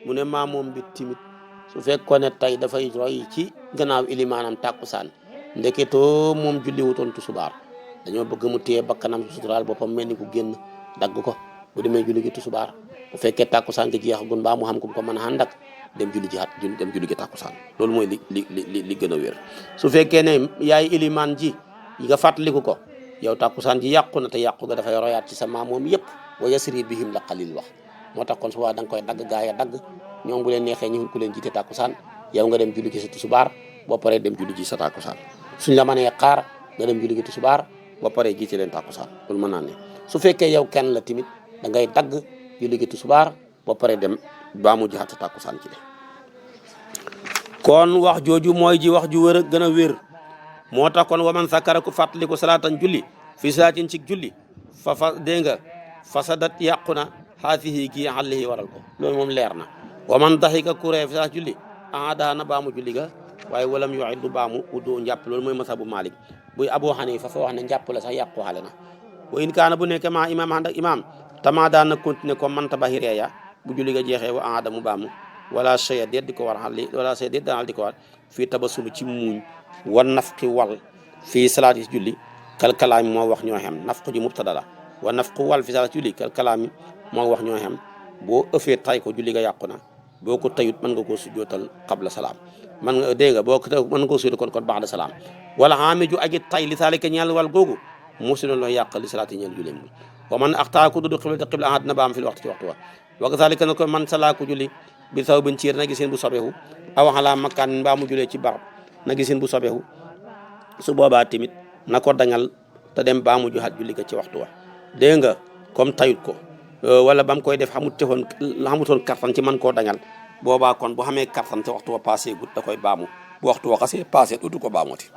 mu ne maamoom bi timit su fekkoon ne tey dafay roy ci gannaaw ilimaanam tàkkusaan ndeketoo moom julli wutoon tusubaar dañoo bëgg mu téye bakkanam suturaal boppam mel ni ku génn dagg ko bu demee julli gi tusubaar bu fekkee tàkkusaan gi jeexagul mbaa mu xam ko ko mën a ànd ak dem julli gi tàkkusaan loolu mooy li gën a wér su fekkee ne yaay ilimaan ji yi nga fàttaliku ko yow tàkkusaan ji yàqu na te yàqu ga dafay royaat ci sa maamoom yëpp wa yasri bihim la xalil wax moo tax kon su waa da nga koy dagg gaa ya dagg ñoom bu leen neexee ñu ku leen jiite tàkkusaan yow nga dem julli gi sa tusubaar boo paree dem julli ji sa tàkkusaan suñ la mënee xaar nga dem julli gi tusubaar boo paree jiite leen tàkkusaan loolu mën naa ne su fekkee yow kenn la timit da ngay dagg julli gi tusubaar boo paree dem baa mu jaxat sa tàkkusaan ci de kon wax jooju mooy ji wax ju wër a gën a wér moo tax kon waman sakara ku fàttali ko salaatan julli fi salaatin ci julli fa dégg nga fasadat yàqu na xaasihi gii àllihi waral ko loolu moom leer na waman daxika kuree fi salaat julli daana baamu julli ga waaye walam yu'id du baamu uddu njàpp loolu mooy masabu Malik buy Abu Hanifa fa wax ne njàpp la sax yàqu xale na wa in kaana bu nekk maa imaam ànd ak imaam tama daan na continuer comme man tabahiree ya bu julli ga jeexee wa aadamu baamu wala chaya déet di ko war xali wala chaya déet daanal di ko war fii tabasulu ci muuñ wa nafqi wal fii salaati julli kal kalaami moo wax ñoo xem nafqu ji mubtada la wa nafqu wal fii salaati julli kal kalaami moo wax ñoo xem boo ëffee tay ko julli ga yàqu na boo ko tayut mën nga koo sujjootal qabla salaam man nga dégg nga boo ko mën nga koo sujjootal kon ba'da salaam wala xaame ju aji tay li saalika ñeel wal googu musinu loo yàq li salaati ñeel julli bi wa man axtaa ku dudu qibla ahad na baam fi waxtu ci waxtu wa kazalika na ko man salaa ku julli bi saw bin ciir na giseen bu sobeeku aw ala makkaan mbaa mu julee ci barab na gisin bu sobeewu su boobaa tamit na ko dangal te dem baamu juhaat julli ga ci waxtu wa dégg nga comme tayut ko wala ba mu koy def xamutoon kartan ci man koo dangal boobaa kon bu xamee kartan te waxtu wa passé gut da koy baamu bu waxtu wa xasee passé dutu ko baamooti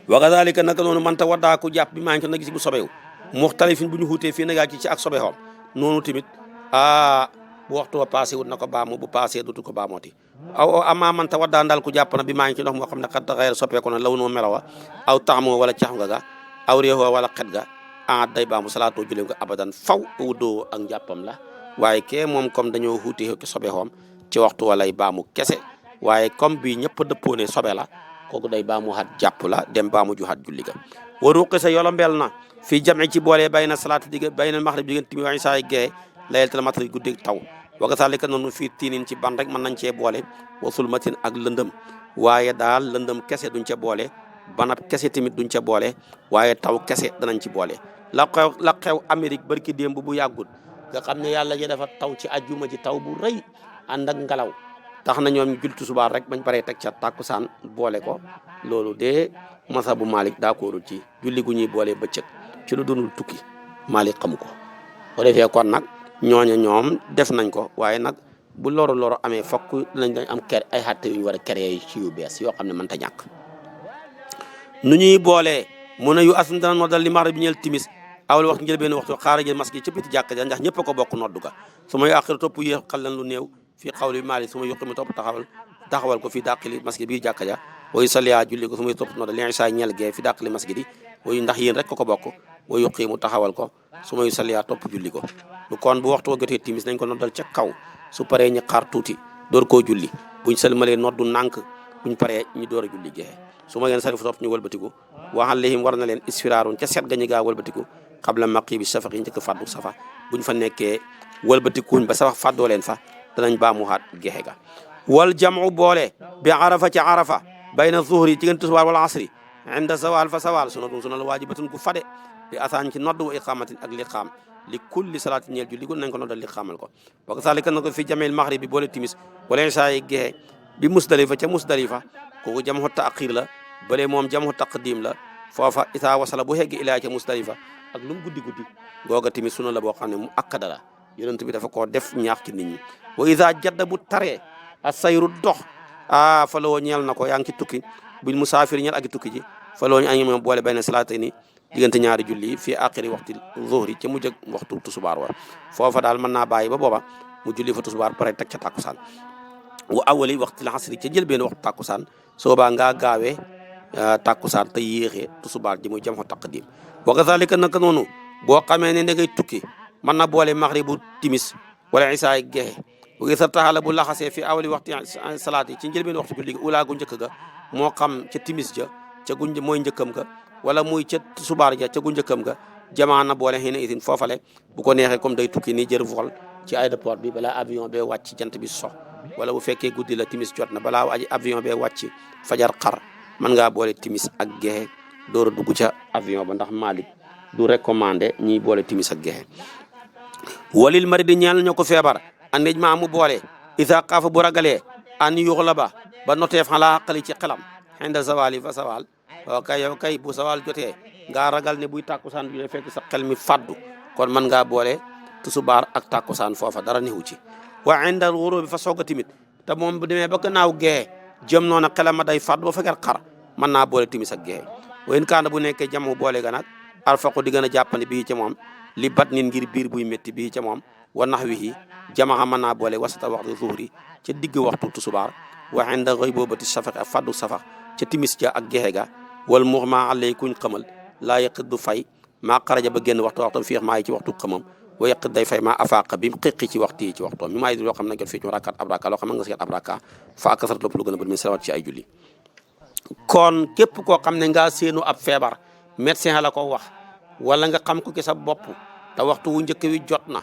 wa kadalika naka noonu man ta waddaa ku jàpp bi maa ngi ko na gis bu sobeewu muxtalifin bu ñu xuutee fii nagaa ci ak sobeexoom noonu tamit bu waxtu wa passé wut na ko baamu bu passé dutu ko baamooti aw ama man ta waddaa ndal ku jàpp na bi maa ngi ci ndox moo xam ne xat xayra soppeeku na law noo melawa aw taxamoo wala cax nga ga aw réexoo wala xet ga day baamu salaatoo julli ko abadan faw wuddoo ak njàppam la waaye kee moom comme dañoo xuutee ki sobeexoom ci waxtu walay baamu kese waaye comme bi ñëpp dëppoo ne sobe la kooku day baamu xat jàpp la dem baamu ju xat julli ga waruqi sa yolombel na fii jamci ci boole bayna salaatu bayna maxrib diggante timi wa isaay gee laylatul matri guddi taw wa kazalika noonu fii tiinin ci ban rek mën nañ cee boole wa sulmatin ak lëndëm waaye daal lëndëm kese duñ ca boole banab kese tamit duñ ca boole waaye taw kese danañ ci boole la xew Amérique barki démb bu yàggut nga xam ne yàlla ji dafa taw ci ajjuma ji taw bu rëy ànd ak ngelaw tax na ñoom jultu subaar rek bañ paree teg ca tàkkusaan boole ko loolu de masabu Malik d'accordul ci julli gu ñuy boole bëccëg ci lu dunul tukki Malik xamu ko bu defee kon nag ñooña ñoom def nañ ko waaye nag bu loro amee fokk dañ am ay xatte yu ñu war a créer ci yu bees yoo xam ne mënta ñàkk nu ñuy boolee mu ne yu asn dana noddal li maxrib bi ñeel timis awal waxtu njël benn waxtu xaara jël masque ci biti jàkka ja ndax ñëpp a ko bokk noddu ga su ma yàqir topp yéex xal lan lu néew fii xawli Maalik su ma yuqi mu topp taxawal ko fii dàqili masque biir jàkka ja wayu saliya julli ko su may topp noddal li saa ñeel gee fi dàqili masque di wayu ndax yéen rek ko bokk wayu yuqi mu taxawal ko su mayu saliya topp julli ko lu kon bu waxtu wa jotee timis nañ ko noddal ca kaw su paree ñu xaar tuuti door koo julli buñ salmalee noddu nànk buñ paree ñu door a julli gexe su ma ngeen sarifu topp ñu wëlbatiku waxal lihim war na leen isfiraarun ca set ga ñu gaa wëlbatiku xabla maqibi safaq yi njëkk fàddu safa buñ fa nekkee wëlbatikuñ ba safax fàddoo leen fa danañ baamuwaat gexe ga wal jamu boole bi arafa ci arafa bayna zuhri ci diggante tisbaar wala asri inda zawal fa sawal sunatun sunal waajibatun ku fade bi asaan ci nodd wa iqamatin ak liqaam li kulli salaati ñeel julli gu nañ ko noddal liqaamal ko wa kazalika na ko fi jamil maghrib bi boole timis wala isaa yi gexe bi musdalifa ca musdalifa kooku jamu taaxir la bële moom jamu taqdim la foofa isaa wasala bu hegg ilaa ca musdalifa ak lu mu guddi googa tamit suna la boo xam ne mu akkada la yonent bi dafa koo def ñaax ci nit ñi wa isa jadda bu taree a sayru dox fa loo ñeel na ko yaa ngi ci tukki bil musaafir ñeel ak tukki ji fa loo ñu añu moom boole benn salaata ni diggante ñaari julli fii aaxiri waxti zuhri ca mujj ak waxtu tusubaar wa foofa daal mën naa bàyyi ba booba mu julli fa tusubaar pare teg ca tàkkusaan wa awali waxti la asri ca jël benn waxtu tàkkusaan soobaa ngaa gaawee tàkkusaan te yéexee tusubaar ji muy jam xo taqdim wa kazalika naka noonu boo xamee ne da ngay tukki mën na boole maghribu timis wala isaay gexe bu ngi sa taxala bu laxasee fi awali waxti salaat yi ci njëlbeen waxtu julli ulaa gu njëkk ga moo xam ca timis ja ca gu mooy njëkkam ga wala muy ca subaar ja ca gu njëkkam ga jamaa na boole xëy na itin foofale bu ko neexee comme day tukki nii jër vol ci aéroport bi balaa avion bee wàcc jant bi so wala bu fekkee guddi la timis jot na balaa avion bee wàcc fajar xar mën ngaa boole timis ak gexe door a dugg ca avion ba ndax Malik du recommandé ñiy boole timis ak gexe walil mari di ñeel ñoo ko feebar andej ma mu boole isa xaafa bu ragalee an yuxla ba noteef xalaa xali ci xelam xinda zawali fa sawal yow kay bu sawal jotee ngaa ragal ne buy tàkkusaan bi fekk sa xel mi faddu kon mën ngaa boole tusubaar ak tàkkusaan foofa dara newu ci wa inda wuroo bi fa soog a timit te moom bu demee ba gannaaw gexe jëm noona xelam ma day faddu ba fekkee xar mën naa boole timis ak gexe wayn kaana bu nekkee jamu boole ga nag alfaqu di gën a jàppandi bii ca moom li bat nin ngir biir buy métti bii ca moom wa nax wi jamaxa mën naa boole wasata waxtu zuhri ca digg waxtu tusubaar wa inda ghaybati safaq ak faddu safax ca timis ja ak gexe ga wal muxma alay kuñ xamal laa yaqit du fay maa xaraja ba génn waxtu fiix maa yi ci waxtu xamam wa yaqit day fay maa afaaqa bi mu xiqi ci waxtu yi ci waxtoom mi maa yi loo xam ne jot fii ci rakat abraka loo xam ne nga seet abraka fa akasar lépp lu gën a bëri min salawat ci ay julli kon képp koo xam ne ngaa séenu ab feebar médecin la ko wax wala nga xam ko ci sa bopp te waxtu wu njëkk wi jot na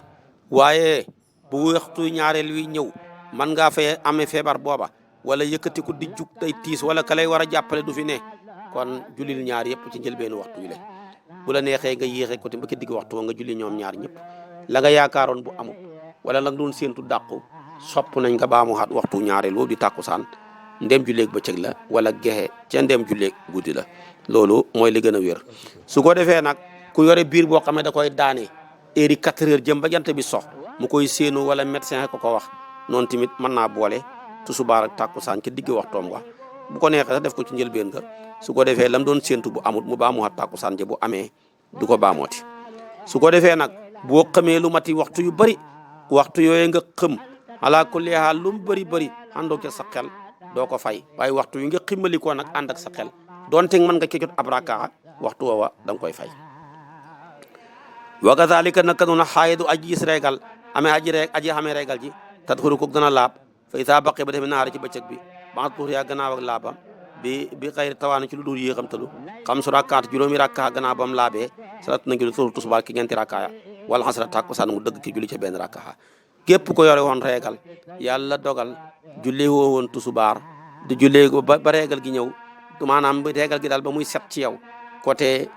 waaye bu waxtu ñaareel wi ñëw man ngaa fay amee feebar booba wala yëkkati ko di jug tey tiis wala ka lay war a jàppale du fi ne kon jullil ñaar yëpp ci njëlbeenu waxtu wi la bu la neexee nga yéexee ko te ba ki digg waxtu wa nga julli ñoom ñaar ñëpp la nga yaakaaroon bu amul wala la nga doon séentu dàqu sopp nañ nga baamu xaat waxtu ñaareel woowu di tàkkusaan ndem julleeg bëccëg la wala gexe ca ndem julleeg guddi la loolu mooy li gën a wér su ko defee nag ku yore biir boo xam ne da koy daane heure 4 heures jëm ba jant bi sox mu koy séenu wala médecin ko wax noonu tamit mën naa boole tusubaar ak tàkkusaan ca digg waxtoom wa bu ko neexee sax def ko ci njëlbeen ga su ko defee lam doon séentu bu amut mu baamuwaat tàkkusaan ja bu amee du ko baamooti su ko defee nag boo xamee lu mati waxtu yu bëri waxtu yooyu nga xëm ala kulli haal lu mu bëri àndoo ca sa xel doo ko fay waaye waxtu yi nga ximmalikoo nag ànd ak sa xel donte mën nga ci jot ab rakaa waxtu woowa da nga koy fay wa kazalika naka noonu xaayidu aji gis reegal aji xamee reegal ji tadxuru ko dana laab fa isa baqi ba defe nahaari ci bëccëg bi ba tuur yaa gannaaw ak laabam bi xëyri tawaani ci lu dul yéexamtalu xam su rakkaat juróomi rakkaa gannaaw bam laabee salat na julli suru tusbaar ki ñeenti rakkaaya wala xasra tàkkusaan mu dëgg ki julli ca benn rakkaa képp ko yore woon reegal yàlla dogal julli woo woon tusubaar di jullee ba reegal gi ñëw maanaam reegal gi daal ba muy set ci yow côté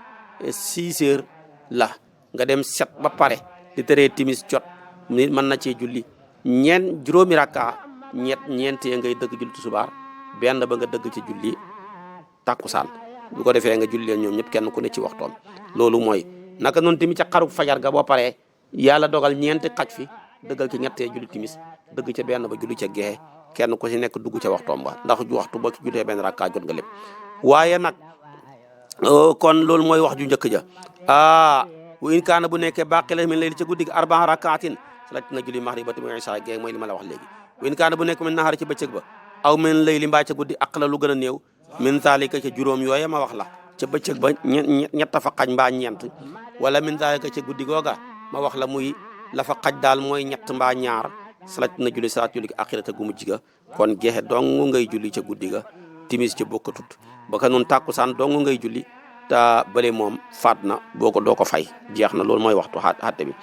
6 heures la nga dem set ba pare di teree timis jot nit mën na cee julli juróomi rakkaa ñeentee ngay dëgg julli tusubaar benn ba nga dëgg ci julli tàkkusaan bu ko defee nga julli leen ñoom ñëpp kenn ku ne ci waxtoom loolu mooy naka noonu tamit ca xaru fajar ga boo paree yàlla dogal ñeenti xaj fi dëggal ci ñettee julli timis dëgg ca benn ba julli ca gexe kenn ku ci nekk dugg ca waxtoom ba ndax waxtu boo ci jullee benn rakkaa jot nga lépp waaye nag kon loolu mooy wax ju njëkk ja wa in kaana bu nekkee baqi la min layli ca guddi gi 4 rakaatin salat na julli maxriba ti mooy isa gexe mooy li ma la wax léegi wa in kaana bu nekk min nahaari ci bëccëg ba aw min layli mbaa ca guddi aqla lu gën a néew min zalika ca juróom yooya ma wax la ca bëccëg ba ñett fa xaj mbaa ñeent wala min zalika ca guddi googa ma wax la muy la fa xaj daal mooy ñett mbaa ñaar salat na julli salat julli axirata gu mujj ga kon gexe dong ngay julli ca guddi ga timis ca bokkatut ba ka noonu tàkkusaan dong ngay julli te bële moom faat na boo ko doo ko fay jeex na loolu mooy waxtu xatte bi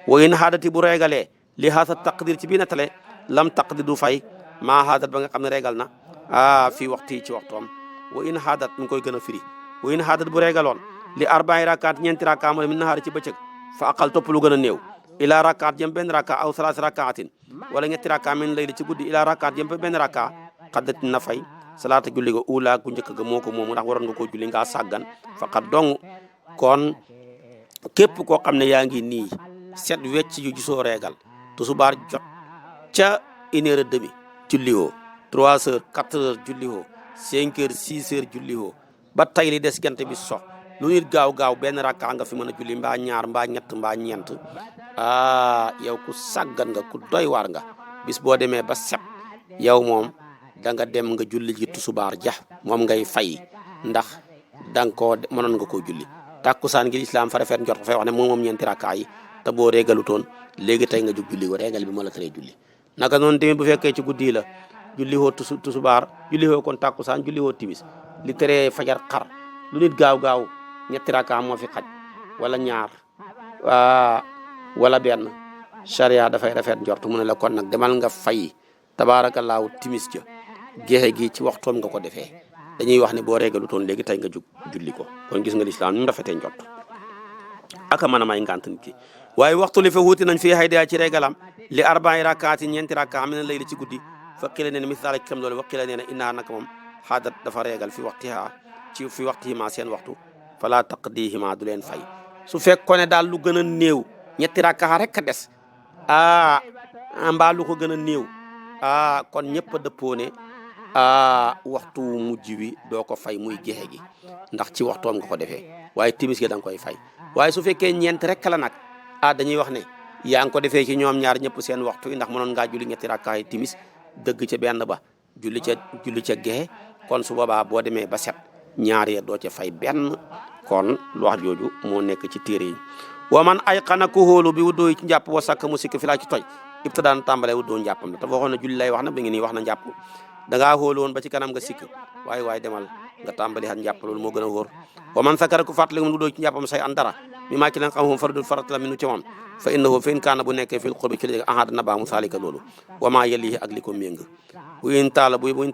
wa in haadati bu reegalee li haasa taqdir ci bii natale lam taqdir du fay maa haadat ba nga xam ne reegal na fii waxtu yi ci waxtoom wa in haadat mu ngi koy gën a firi wa in haadat bu reegaloon li 4 rakaat ñeenti rakkaa mooy min nahaari ci bëccëg fa aqal topp lu gën a néew ila rakaat jëm benn rakka aw 3 rakaatin wala ñetti rakka min layli ci guddi ila rakaat jëm benn rakka xaddat na fay salaata julli ga uulaa gu njëkk ga moo ko moomu ndax waroon nga koo julli ngaa sàggan faqat dong kon képp koo xam ne yaa ngi nii set wecc yu gisoo reegal tusubaar jot ca 1h30 julli woo 3 heures 4 heures julli woo 5 heures 6 heures julli woo ba tay li des jant bi sox lu nit gaaw benn rakka nga fi mën a julli mbaa ñaar mbaa ñett mbaa ñeent yow ku sàggan nga ku doy waar nga bis boo demee ba set yow moom da nga dem nga julli ji tusubaar ja moom ngay fay ndax da nga koo mënoon nga koo julli tàkkusaan gi lislaam fa rafet njort fay wax ne moom ñeenti rakka yi te boo régalutoon léegi tey nga jug julli ko régal bi moo la teree julli naka noonu tamit bu fekkee ci guddi la julli woo tusubaar julli woo kon tàkkusaan julli woo timis li teree fajar xar lu nit gaaw ñetti rakka moo fi xaj wala ñaar wala benn charia dafay rafet njort mu ne la kon nag demal nga fay tabaarakallaahu timis ja gexe gi ci waxtoom nga ko defee dañuy wax ne boo régalutoon léegi tey nga jug julli ko kon gis nga lislaam ni mu rafetee njort aka mën a may ngant nit ki waaye waxtu li fa wuuti nañ fii hayda ci régalam li 4 rakkaati ñeenti rakka min layli ci guddi fa qila nee na misaal ci kam loolu wa qila nee na innaa naka moom xaadat dafa régal fi waxtihima seen waxtu fala taqdihima du leen fay su fekkoon ne daal lu gën a néew ñetti rakka rek a des mbaa lu ko gën a néew kon ñëpp a dëppoo ne waxtu mujj wi doo ko fay muy gexe gi ndax ci waxtoom nga ko defee waaye timis gi da nga koy fay waaye su fekkee ñeent rek la nag dañuy wax ne yaa ngi ko defee ci ñoom ñaar ñëpp seen waxtu ndax mënoon ngaa julli ñetti rakkaay timis dëgg ca benn ba julli ca gexe kon su boobaa boo demee ba set ñaar ya doo ca fay benn kon lu wax jooju moo nekk ci téere yi wa man ay xana ko hóolu bi wuddoo yi ci njàpp wa sàkk mu sikk fi laa ci toj ibtidaan tàmbalee wuddoo njàppam la te waxoon na julli lay wax na bi ngi nii wax na njàpp dangaa hóolu woon ba ci kanam nga sikk waaye demal nga tàmbali xat njàpp loolu moo gën a wóor wa man sakara ku fàttali mu wuddoo ci njàppam say an dara mi maa ci la nga xam moom faradul farat la minu ci moom fa innahu fa in kaana bu nekkee fil qurbi ci léegi ahad na baamu saalika loolu wa maa yalihi ak li ko méng buñ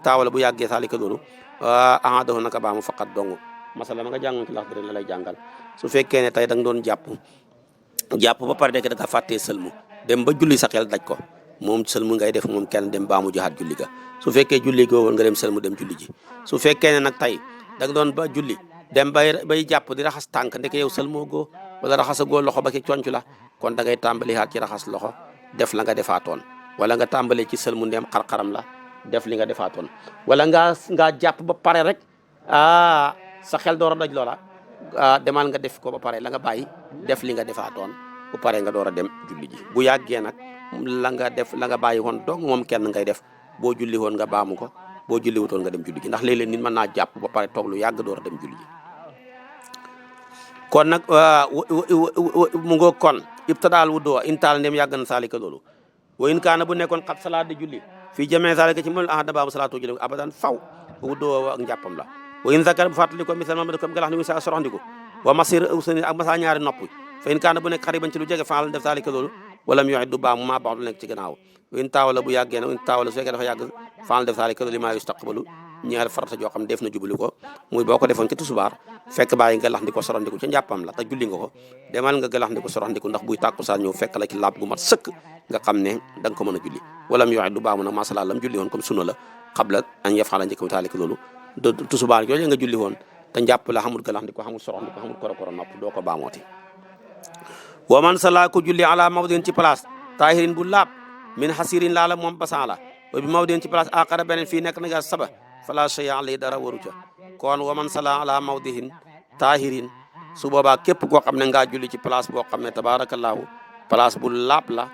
taawala bu yàggee saalika loolu ahadahu naka baamu faqat dong masala ma nga jàngoon ci lax dëre la lay jàngal su fekkee ne tey da nga doon jàpp ba pare dekk da nga fàttee sëlmu dem ba julli sa xel daj ko moom sëlmu ngay def moom kenn dem baamu joxaat julli ga su fekkee julli googu nga dem sëlmu dem julli ji su fekkee ne nag tey da nga doon ba julli dem bay jàpp di raxas tànk ndeke yow sëlmoo goo wala raxasagoo loxo ba ki conc la kon da ngay tàmbali haat ci raxas loxo def la nga defaatoon wala nga tàmbalee ci sëlmu ndem xar-xaram la def li nga defaatoon wala ngaa jàpp ba pare rek sa xel door a daj loola demal nga def ko ba pare la nga bàyyi def li nga defaatoon bu pare nga door a dem julli ji bu yàggee nag la nga bàyyi woon donc moom kenn ngay def boo julli woon nga baamu ko boo julli wutoon nga dem julli ji ndax léeg-léeg nit mën naa jàpp ba pare toog lu yàgg door a dem julli ji kon nag mu ngoo kon ibtadaal wu doo intaal ndem yàgg na saalika loolu wa in kaana bu nekkoon xat salaat di julli fii jamee saalika ci mën ahada baabu salaatu julli abadan faw wu doo ak njàppam la wa in zakar bu fàttali ko misal ma comme galax ni sa soroxndiku wa masir usani ak masa ñaari nopp fa in kaana bu nekk xariban ci lu jege faal def saalika loolu wala mu yoxit du baamu maa baax du nekk ci gannaaw wa in taawala bu yàggee nag in taawala su fekkee dafa yàgg faal def saalika loolu li maa yustaqbalu ñaari farata joo xam def na jubali ko muy boo ko defoon ci tusubaar fekk bàyyi nga lax ndi ko sorondiku ca njàppam la te julli nga ko demal nga galax ndi ko sorondiku ndax buy tàkkusaan ñëw fekk la ci laab gu mat sëkk nga xam ne da nga ko mën a julli wala mu yoxe du baamu nag masala lam julli woon comme sunna la xabla an yafala njëkk taalika loolu tusubaar yooyu nga julli woon te njàpp la xamul galax ndi ko xamul sorondiku xamul korokoro nopp doo ko baamooti wa man sala ko julli ala mawdin ci place tahirin bu laab min hasirin laala moom basan la wa bi mawdin ci place aqara beneen fii nekk na saba fala shay'a alayhi dara waru ca kon wa man sala ala mawdihin tahirin su boobaa képp koo xam ne ngaa julli ci place boo xam ne tabarakallahu place bu laab la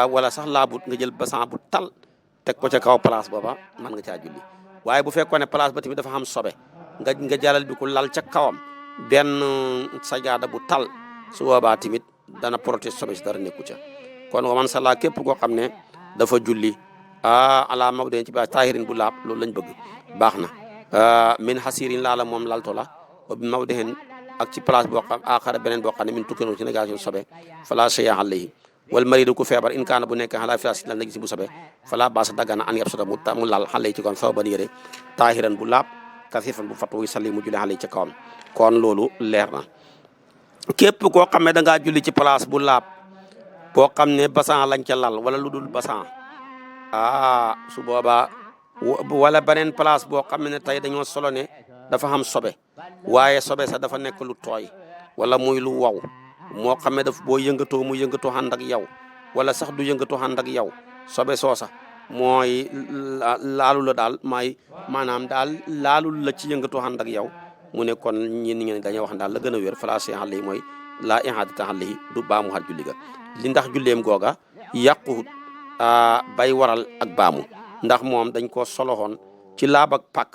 wala sax laabut nga jël basan bu tal teg ko ca kaw place booba mën nga caa julli waaye bu fekkoon ne place ba tamit dafa am sobe nga jalal bi ku lal ca kawam benn sajaada bu tal su boobaa tamit dana protéger sobe si dara nekku ca kon wa man sala képp koo xam ne dafa julli ala mawdin ci ba tahirin bu laab loolu lañ bëgg baax na min hasirin laala moom lalto la wa bi mawdihin ak ci place boo xam axara beneen boo xam ne min tukkino ci négation sobe fala shay'a alayhi wal maridu ku feebar in kaana bu nekk ala firas la nagisi bu sobe fala baasa daggana an yab soda mu lal xale ci kon saw ban yére tahiran bu laab kasifan bu fatu wi salli mu julli xale ci kawam kon loolu leer na képp koo xam ne da ngaa julli ci place bu laab boo xam ne basan lañ ca lal wala lu dul basan su boobaa wala beneen place boo xam ne tey dañoo solo ne dafa xam sobe waaye sobe sax dafa nekk lu tooy wala muy lu wow moo xam ne daf boo yëngatoo mu yëngatoo ànd ak yow wala sax du yëngatoo ànd ak yow sobe soosa mooy laalu la daal maanaam daal laalul la ci yëngatoo ànd ak yow mu ne kon ñin ñi dañuy wax daal la gën a wér falaasi xale yi mooy laa ihaadata xale yi du baamu xat julli ga li ndax julleem googa yàquwut bay waral ak baamu ndax moom dañ ko soloxoon ci laab ak pàkk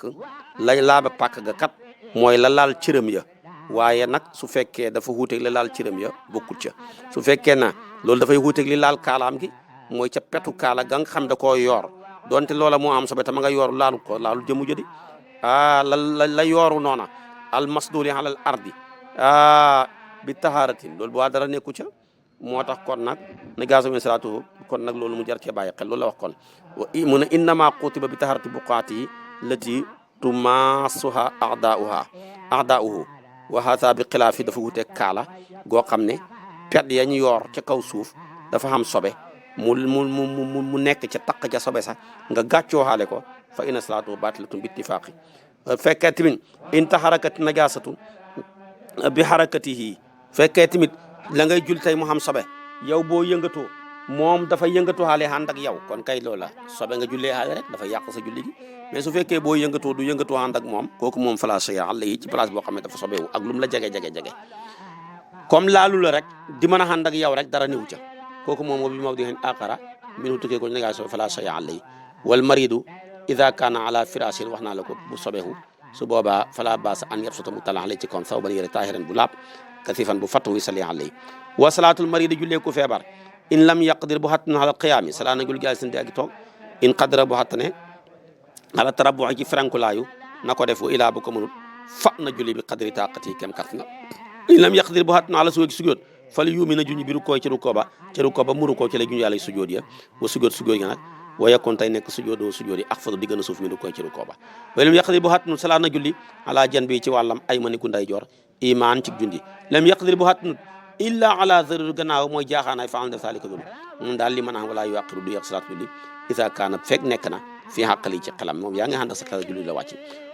lay laab ak pàkk ga kat mooy la laal cëram ya waaye nag su fekkee dafa wuuteeg la laal cëram ya bokkut ca su fekkee na loolu dafay wuuteeg li laal kaalaam gi mooy ca petu kaala ga nga xam da koo yoor donte loola moo am sobe tama nga yooru laalu jëmu jëdi la yooru noona al masduli alal ardi bi taharatin loolu bu waa dara nekku ca moo tax kon nag na gasomin salatu kon nag loolu mu jar cee bàyyi xel loolu la wax kon mu ne innama qutiba bi taharati buqaati lati tumaasuha a'daa'uhu wa hadha bi xilaafi dafa wuteeg kaala goo xam ne pet yañ yoor ca kaw suuf dafa xam sobe mu nekk ca taq ca sobe sax nga gàccoo xaale ko fa inna salatu batilatun bi ittifaqi fekkee tamit in taxarakat najasatu bi harakatihi fekkee tamit la ngay jul tey mu xam sobe yow boo yëngatoo moom dafa yëngatu xaale ànd ak yow kon kay loola sobe nga jullee xaale rek dafa yàq sa julli gi mais su fekkee boo yëngatoo du yëngatu ànd ak moom kooku moom fala shay'a alayhi ci place boo xam ne dafa sobewu ak lu mu la jege comme laalu la rek di mën a ànd ak yow rek dara niwu ca kooku moom bi mawdi'in aaxara minhu tukkee ko négation fala shay'a alayhi wal maridu ida kaana ala firashin wax naa la ko bu sobewu su boobaa fala baasa an yabsuta mu tala alayhi ci kon saw ban yére tahiran bu laab kasifan bu fattu wi salli alayhi wa salaatul maridi jullee ku feebar in lam yaqdir bu xattane ala qiyaami salaa na jul gaal sante ak toog in qadra bu xattane ala tarabbu ci frankulaayu na ko def wa ilaa bu ko mënut fa na julli bi qadri taqati kem kartna in lam yaqdir bu xattane ala sujood fal yuumi na juñu bi rukkoo ci rukkoo ba mu rukkoo ci la juñu yàlla sujood ya wa sujood ya nag wa yakkoon tey nekk sujoodoo sujood yi axfadu di gën a suuf mi rukkoo ci rukkoo ba wa lam yaqdir bu xattanu salaa na julli ala jan bi ci wàllam ay maniku nday joor iman ci jundi lam yaqdir bu xattanu illa ala zarur gannaaw mooy jaaxaanaay faal def saalika loolu moom daal li mën a wala yu aqiru du yàq salaat julli isa kaana fekk nekk na fii xàqali ci xelam moom yaa ngi ànd ak sa xel julli la wàcc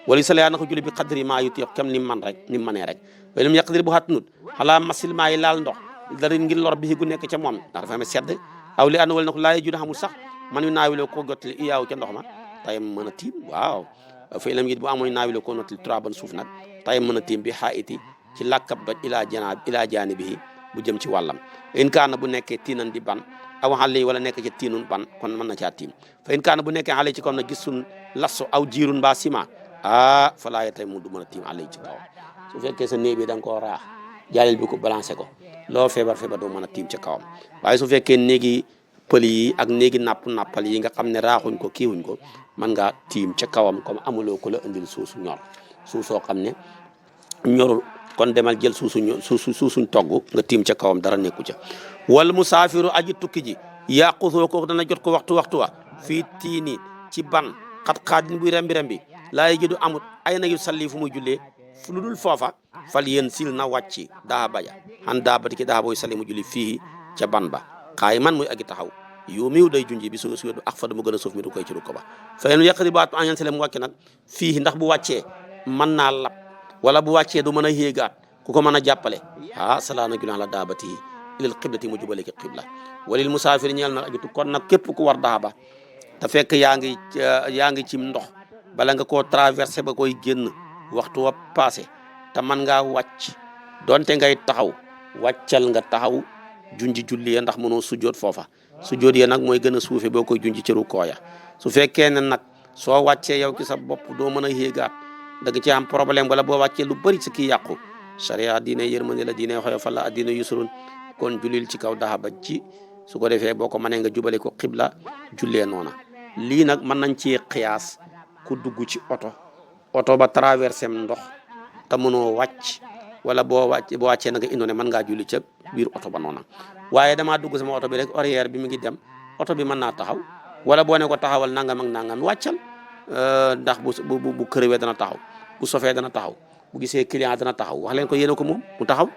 wala sala yaa na ko julli bi xadri maa yu tiyox kem ni man rek ni manee rek way lu mu yàqdir bu xattanut xalaa masil maa yi laal ndox darin ngir lor bi gu nekk ca moom ndax dafa am sedd aw li ànd wala na ko laaye juna xamul sax man yu naawiloo ko jottali iyaaw ca ndox ma tayam mën a tiim waaw fay lam it bu amoon naawiloo ko nottali trois ban suuf nag tayam mën a tiim bi xaa iti ci làkkab doj ilaa jaani bi bu jëm ci wàllam in kaana bu nekkee tiinan di ban aw xale wala nekk ci tiinun ban kon mën na caa tiim fa in kaana bu nekkee xale ci kaw na gis sun lasso aw jiirun mbaa ciment fa laa yetay mu du mën a tiim xale ci kaw su fekkee sa néeg bi da nga koo raax jaaleel bi ko balancé ko loo feebar doo mën a tiim ca kawam waaye su fekkee néegi pël yi ak néegi nappal yi nga xam ne raaxuñ ko kiiwuñ ko mën ngaa tiim ca kawam comme amuloo ko la indil suusu ñor suuf soo xam ne ñorul kon demal jël suusuñ togg nga tiim ca kawam dara nekku ca wal musaafiru aji tukki ji yàqusoo ko dana jot ko waxtu wa fii tiini ci ban xat-xaadin buy rembi laa ji du amut ay na yu salli fu muy jullee fu lu dul foofa fal yéen sil na wàcci daa baja xan daa bati ki daa booy salli mu julli fii ca ban ba xaay man muy agi taxaw yu miw day junji bi su du ak fa du mu gën a suuf mi du koy ci ko ba fa yéen yàqri baatu añan sele mu wàcc nag fii ndax bu wàccee mën naa lab wala bu wàccee du mën a yéegaat ku ko mën a jàppale salaana julan la daabati ilal qiblati mu jubale ki qibla walil musaafir ñeel na ajitu kon nag képp ku war daaba te fekk yaa ngi ci ndox bala nga koo traversé ba koy génn waxtu wa passé te man ngaa wàcc donte ngay taxaw wàccal nga taxaw junji julli ya ndax mënoo sujjoot foofa sujjoot ya nag mooy gën a suufe boo koy junji cëru kooya su fekkee ne nag soo wàccee yow ci sa bopp doo mën a yéegaat da nga ci am problème wala boo wàccee lu bëri si kii yàqu sharia diine yërmande la diine xoyofal la diine yusrun kon julil ci kaw daaba ji su ko defee boo ko mënee nga jubale ko xibla jullee noona lii nag mën nañ ci xiyaas ku dugg ci oto ba traversé ndox te mënoo wàcc wala boo wàccee na nga indoone mën ngaa julli ca biir oto ba noona waaye damaa dugg sama oto bi rek arrière bi mi ngi dem oto bi mën naa taxaw wala boo ne ko taxawal nangam ak nangam wàccal ndax bu kërëwee dana taxaw bu sofee dana taxaw bu gisee client dana taxaw wax leen ko yéene ko moom mu taxaw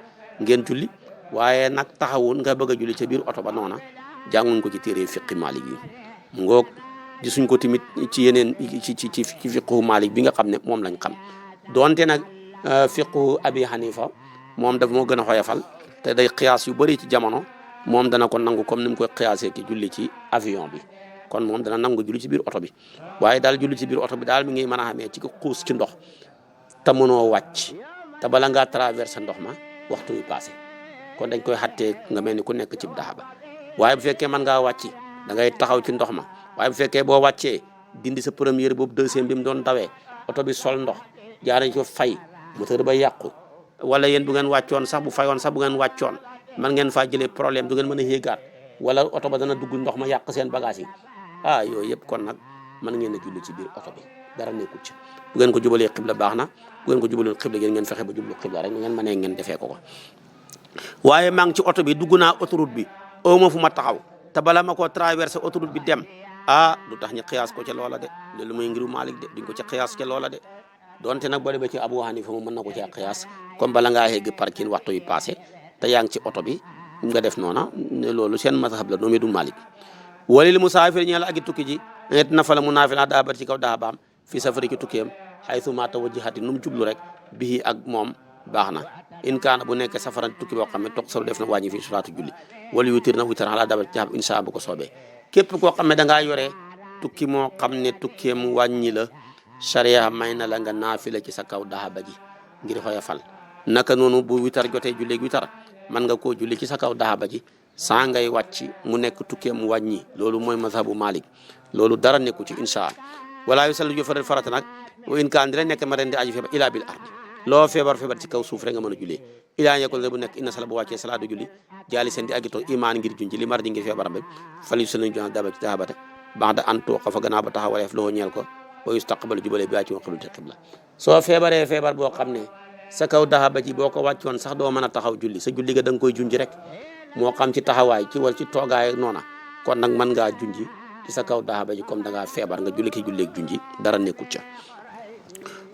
ngeen julli waaye nag taxawun nga bëgg a julli ca biir oto ba noona jànguñ ko ci téere fiqi Maalik yi ngoog gisuñ ko tamit ci yeneen ci fiqhu Maalik bi nga xam ne moom lañ xam donte nag fiqhu Abi Hanifa moom daf moo gën a xoyafal te day xiyaas yu bëri ci jamono moom dana ko nangu comme ni mu koy xiyaasee ki julli ci avion bi kon moom dana nangu julli ci biir oto bi waaye daal julli ci biir oto bi daal mi ngi mën a xamee ci ko xuus ci ndox te mënoo wàcc te bala ngaa traversé ndox ma waxtu wi passé kon dañ koy xattee nga mel ni ku nekk ci daaba waaye bu fekkee mën ngaa wàcc da ngay taxaw ci ndox ma waaye bu fekkee boo wàccee dindi sa première boobu deuxième bi mu doon dawee oto bi sol ndox jaarañ ko fay moteur ba yàqu wala yéen bu ngeen wàccoon sax bu fayoon sax bu ngeen wàccoon man ngeen faa jëlee problème du ngeen mën a yéegaat wala oto ba dana dugg ndox ma yàq seen bagage yi yooyu yëpp kon nag mën ngeen a julli ci biir oto bi dara nekkul ci bu ngeen ko jubalee xibla baax na bu ngeen ko jubalee xibla ngeen fexe ba jublu xibla rek ngeen mënee ngeen defee ko waaye maa ngi ci oto bi dugg naa autoroute bi aw ma fu ma taxaw te bala ma koo traversé autoroute bi dem du tax ñu xiyaas ko ca loola de loolu mooy ngiru Maalik de duñ ko ca xiyaas ca loola de donte nag boo demee ci Abu Hanifa moom mën na ko ca xiyaas comme bala ngaa yegg parking waxtu yi passé te yaa ngi ci oto bi nga def noona ne loolu seen mazhab la noonu du Maalik walil musaafir ñeel agi tukki ji net na fa la mu naafila daabat ci kaw daabaam fii safari ci tukkiyam haythu ma tawajjahati nu mu jublu rek bii ak moom baax na in kaana bu nekkee safaran tukki boo xam ne toog salu def na wàññi fii suraatu julli wala witir na witar ala daabat ci jaab insha bu ko soobee képp koo xam ne da ngaa yore tukki moo xam ne tukkeem wàññi la sharia may na la nga naafila ci sa kaw daaba ji ngir xoyofal naka noonu bu witar jotee julleeg witar man nga koo julli ci sa kaw daaba ji saa ngay wàcc mu nekk tukkeem wàññi loolu mooy mazhabu Malik loolu dara nekku ci insha Allah wala yu sallu ju farata nag wa in kaan dina nekk ma ren di aju feebar ila bil ardi loo feebar ci kaw suuf rek nga mën a jullee ilaa yekkol bu nekk inna sala bu wàccee salaatu julli jaali seen di agitoo imaan ngir junji li mar di ngir feebaram bi fal yu sallu ju daba ci daabate baax da an tooqa fa gannaaw ba taxawaleef loo ñeel ko ba yustaqbalu jubale bi ci xibla xibla soo feebaree feebar boo xam ne sa kaw daaba ji boo ko wàccoon sax doo mën a taxaw julli sa julli ga da nga koy junji rek moo xam ci taxawaay ci wala ci toogaay noona kon nag mën ngaa junji ci sa kaw daaba ji comme da ngaa feebar nga julli ki julleeg junji dara nekkul ca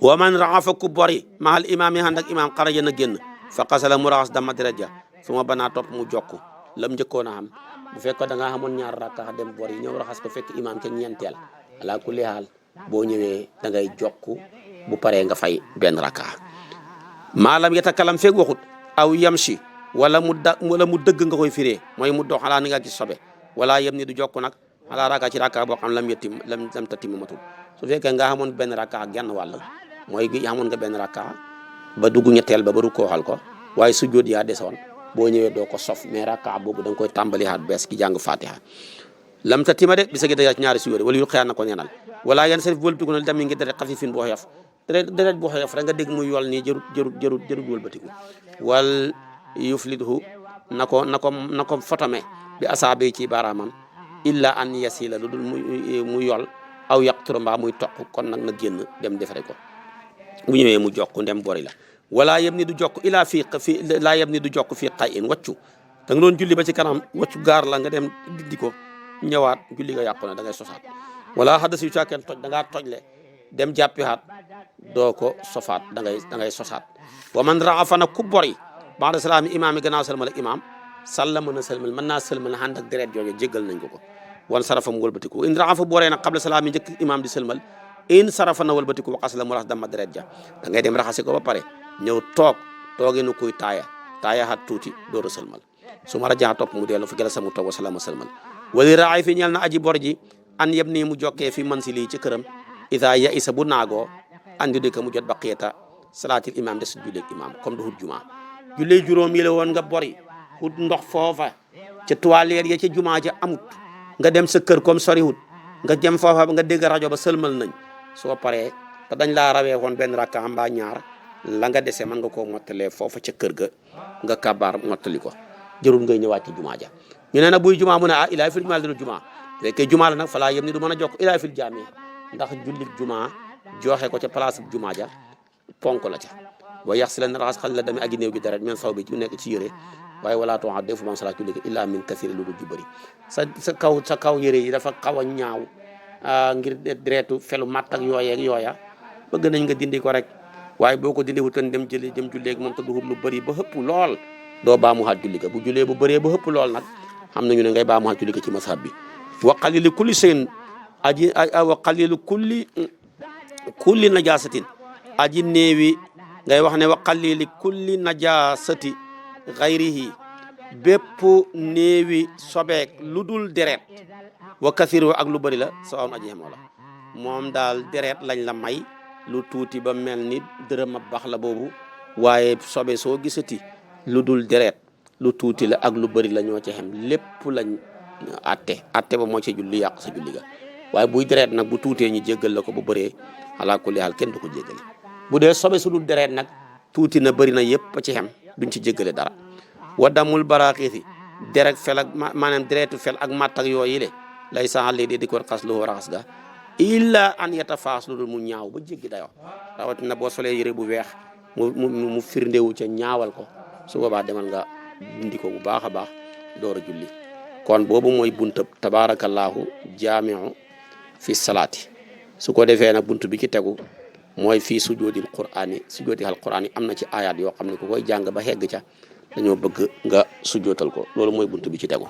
wa man raxafa ku bori mahal imaam yi ànd ak imaam xaraja na génn fa xasala mu raxas dama daraja su ma banaa topp mu jokk lam njëkkoon a xam bu fekkoon da ngaa xamoon ñaar rakka dem bor yi ñëw raxas ko fekk imaam ke ñeenteel ala kulli haal boo ñëwee da ngay jokk bu paree nga fay benn rakka maalam yatakalam feeg waxut aw yamshi wala mu dëgg nga koy firee mooy mu dox xalaa ni nga gis sobe wala yem ni du jokk nag xalaa rakka ci rakka boo xam lam tatim matul su fekkee nga xamoon benn rakka ak genn wàll mooy gi xamoon nga benn rakka ba dugg ñetteel ba ru kooxal ko waaye sujjóot yaa desoon boo ñëwee doo ko sof mais rakka boobu da nga koy tàmbali haat bees ki jàng fatiha lam tatima de bisa gi daja ci ñaari sujjóot wala yu xëyaan na ko neenal wala yan sarif wëlbatiku na dem ngi deret xafifin boo xeef deret boo xeef rek nga dégg muy yol nii jërut wëlbatiku wal yuflidhu na ko fotome bi asaabe ci baaraamam illa an yasila lu dul mu yol aw yaqturu mbaa muy toq kon nag na génn dem defare ko bu ñëwee mu jokk ndem bori la wala yem ni du jokk ilaa fii laa yem ni du jokk fii xay in waccu da nga doon julli ba ci kanam waccu gaar la nga dem diddi ko ñëwaat julli nga yàqu na da ngay sosaat wala xaddas yu caakeen toj da ngaa tojle dem jàppiwaat doo ko sofaat da ngay sosaat wa man raafa na ku bori ba'da salaami imaam yi gannaaw sëlmal ak imaam sallama na sëlmal mën naa sëlmal ànd ak deret jooju jéggal nañ ko wan sarafa mu wëlbatiku in raafa boree nag qabla salaami njëkk imaam di sëlmal in sarafa na wëlbatiku waxas la mu raxas dama deret ja da ngay dem raxasi ko ba pare ñëw toogee nu kuy taaya xat tuuti door a sëlmal su ma rajaa topp mu dellu fi gëla samu toog wa salama sëlmal wali raay fi ñeel na aji bor ji an yeb nii mu jokkee fi mansili ci këram ida ya isa bu naagoo andi di ko mu jot baqiyata salaatil imam des julleeg imam comme du hut juma jullee juróom yi la woon nga bori hut ndox foofa ca toilette ya ca juma ja amut nga dem sa kër comme sori hut nga dem foofa nga dégg rajo ba sëlmal nañ soo paree te dañ laa rawee woon benn rakka mbaa ñaar la nga dese mën nga koo mottalee foofa ca kër ga nga kabaar mottali ko jërul ngay ñëwaat ci juma ja ñu ne nag buy juma mu ne ilaa fil jumaa dina juma fekkee juma la nag falaa yem ni du mën a jokk ilaa fil jaami ndax jullit juma joxe ko ca place bu juma ja ponk la ca wa yax si la na raxas xal la dami aji néew gi deret men saw bi ci nekk ci yére waaye walaa toa defu mam sala julli illa min kasiri lu dul ju bëri sa kaw yére yi dafa xaw a ñaaw ngir deretu felu matt ak yooya bëgg nañ nga dindi ko rek waaye boo ko dindi wutan dem julleeg moom te duhut lu bëri ba xëpp lool doo baamu xaat julli ga bu jullee bu bëree ba xëpp lool nag xam nañu ne ngay baamu xaat julli ga ci masab bi wa qalilu kulli shay'in wa qalilu kulli najasatin aji néewi ngay wax ne wa qalili kulli najasati xayrihi bépp néewi sobeek lu dul deret wa kathiru ak lu bëri la sawaun aji xemoo la moom daal deret lañ la may lu tuuti ba mel ni dërëm a bax la boobu waaye sobe soo gisati lu dul deret lu tuuti la ak lu bëri la ñoo ci xem lépp lañ atte ba moo ci julli yàq sa julli ga waaye buy deret nag bu tuutee ñu jéggal la ko bu bëree ala kulli haal kenn du ko jéggale bu dee sobe su dul deret nag tuuti na bëri na yëpp ci xem duñ ci jéggale dara wa damul baraxiisi deret fel ak maanaam deretu fel ak matt ak yooyu le lay saxal lii di ko xas lu raxas ga illa an yatafaas lu dul mu ñaaw ba jéggi dayoo rawatina boo solee yëre bu weex mu firndewu ca ñaawal ko su boobaa demal nga dindi ko bu baax a baax door a julli kon boobu mooy buntab tabaarakallaahu jaamiu fi salaati su ko defee nag buntu bi ci tegu mooy fii sujoodil qur'aani sujoodil qur'aani am na ci ayaat yoo xam ne ku koy jàng ba xegg ca dañoo bëgg nga sujootal ko loolu mooy buntu bi ci tegu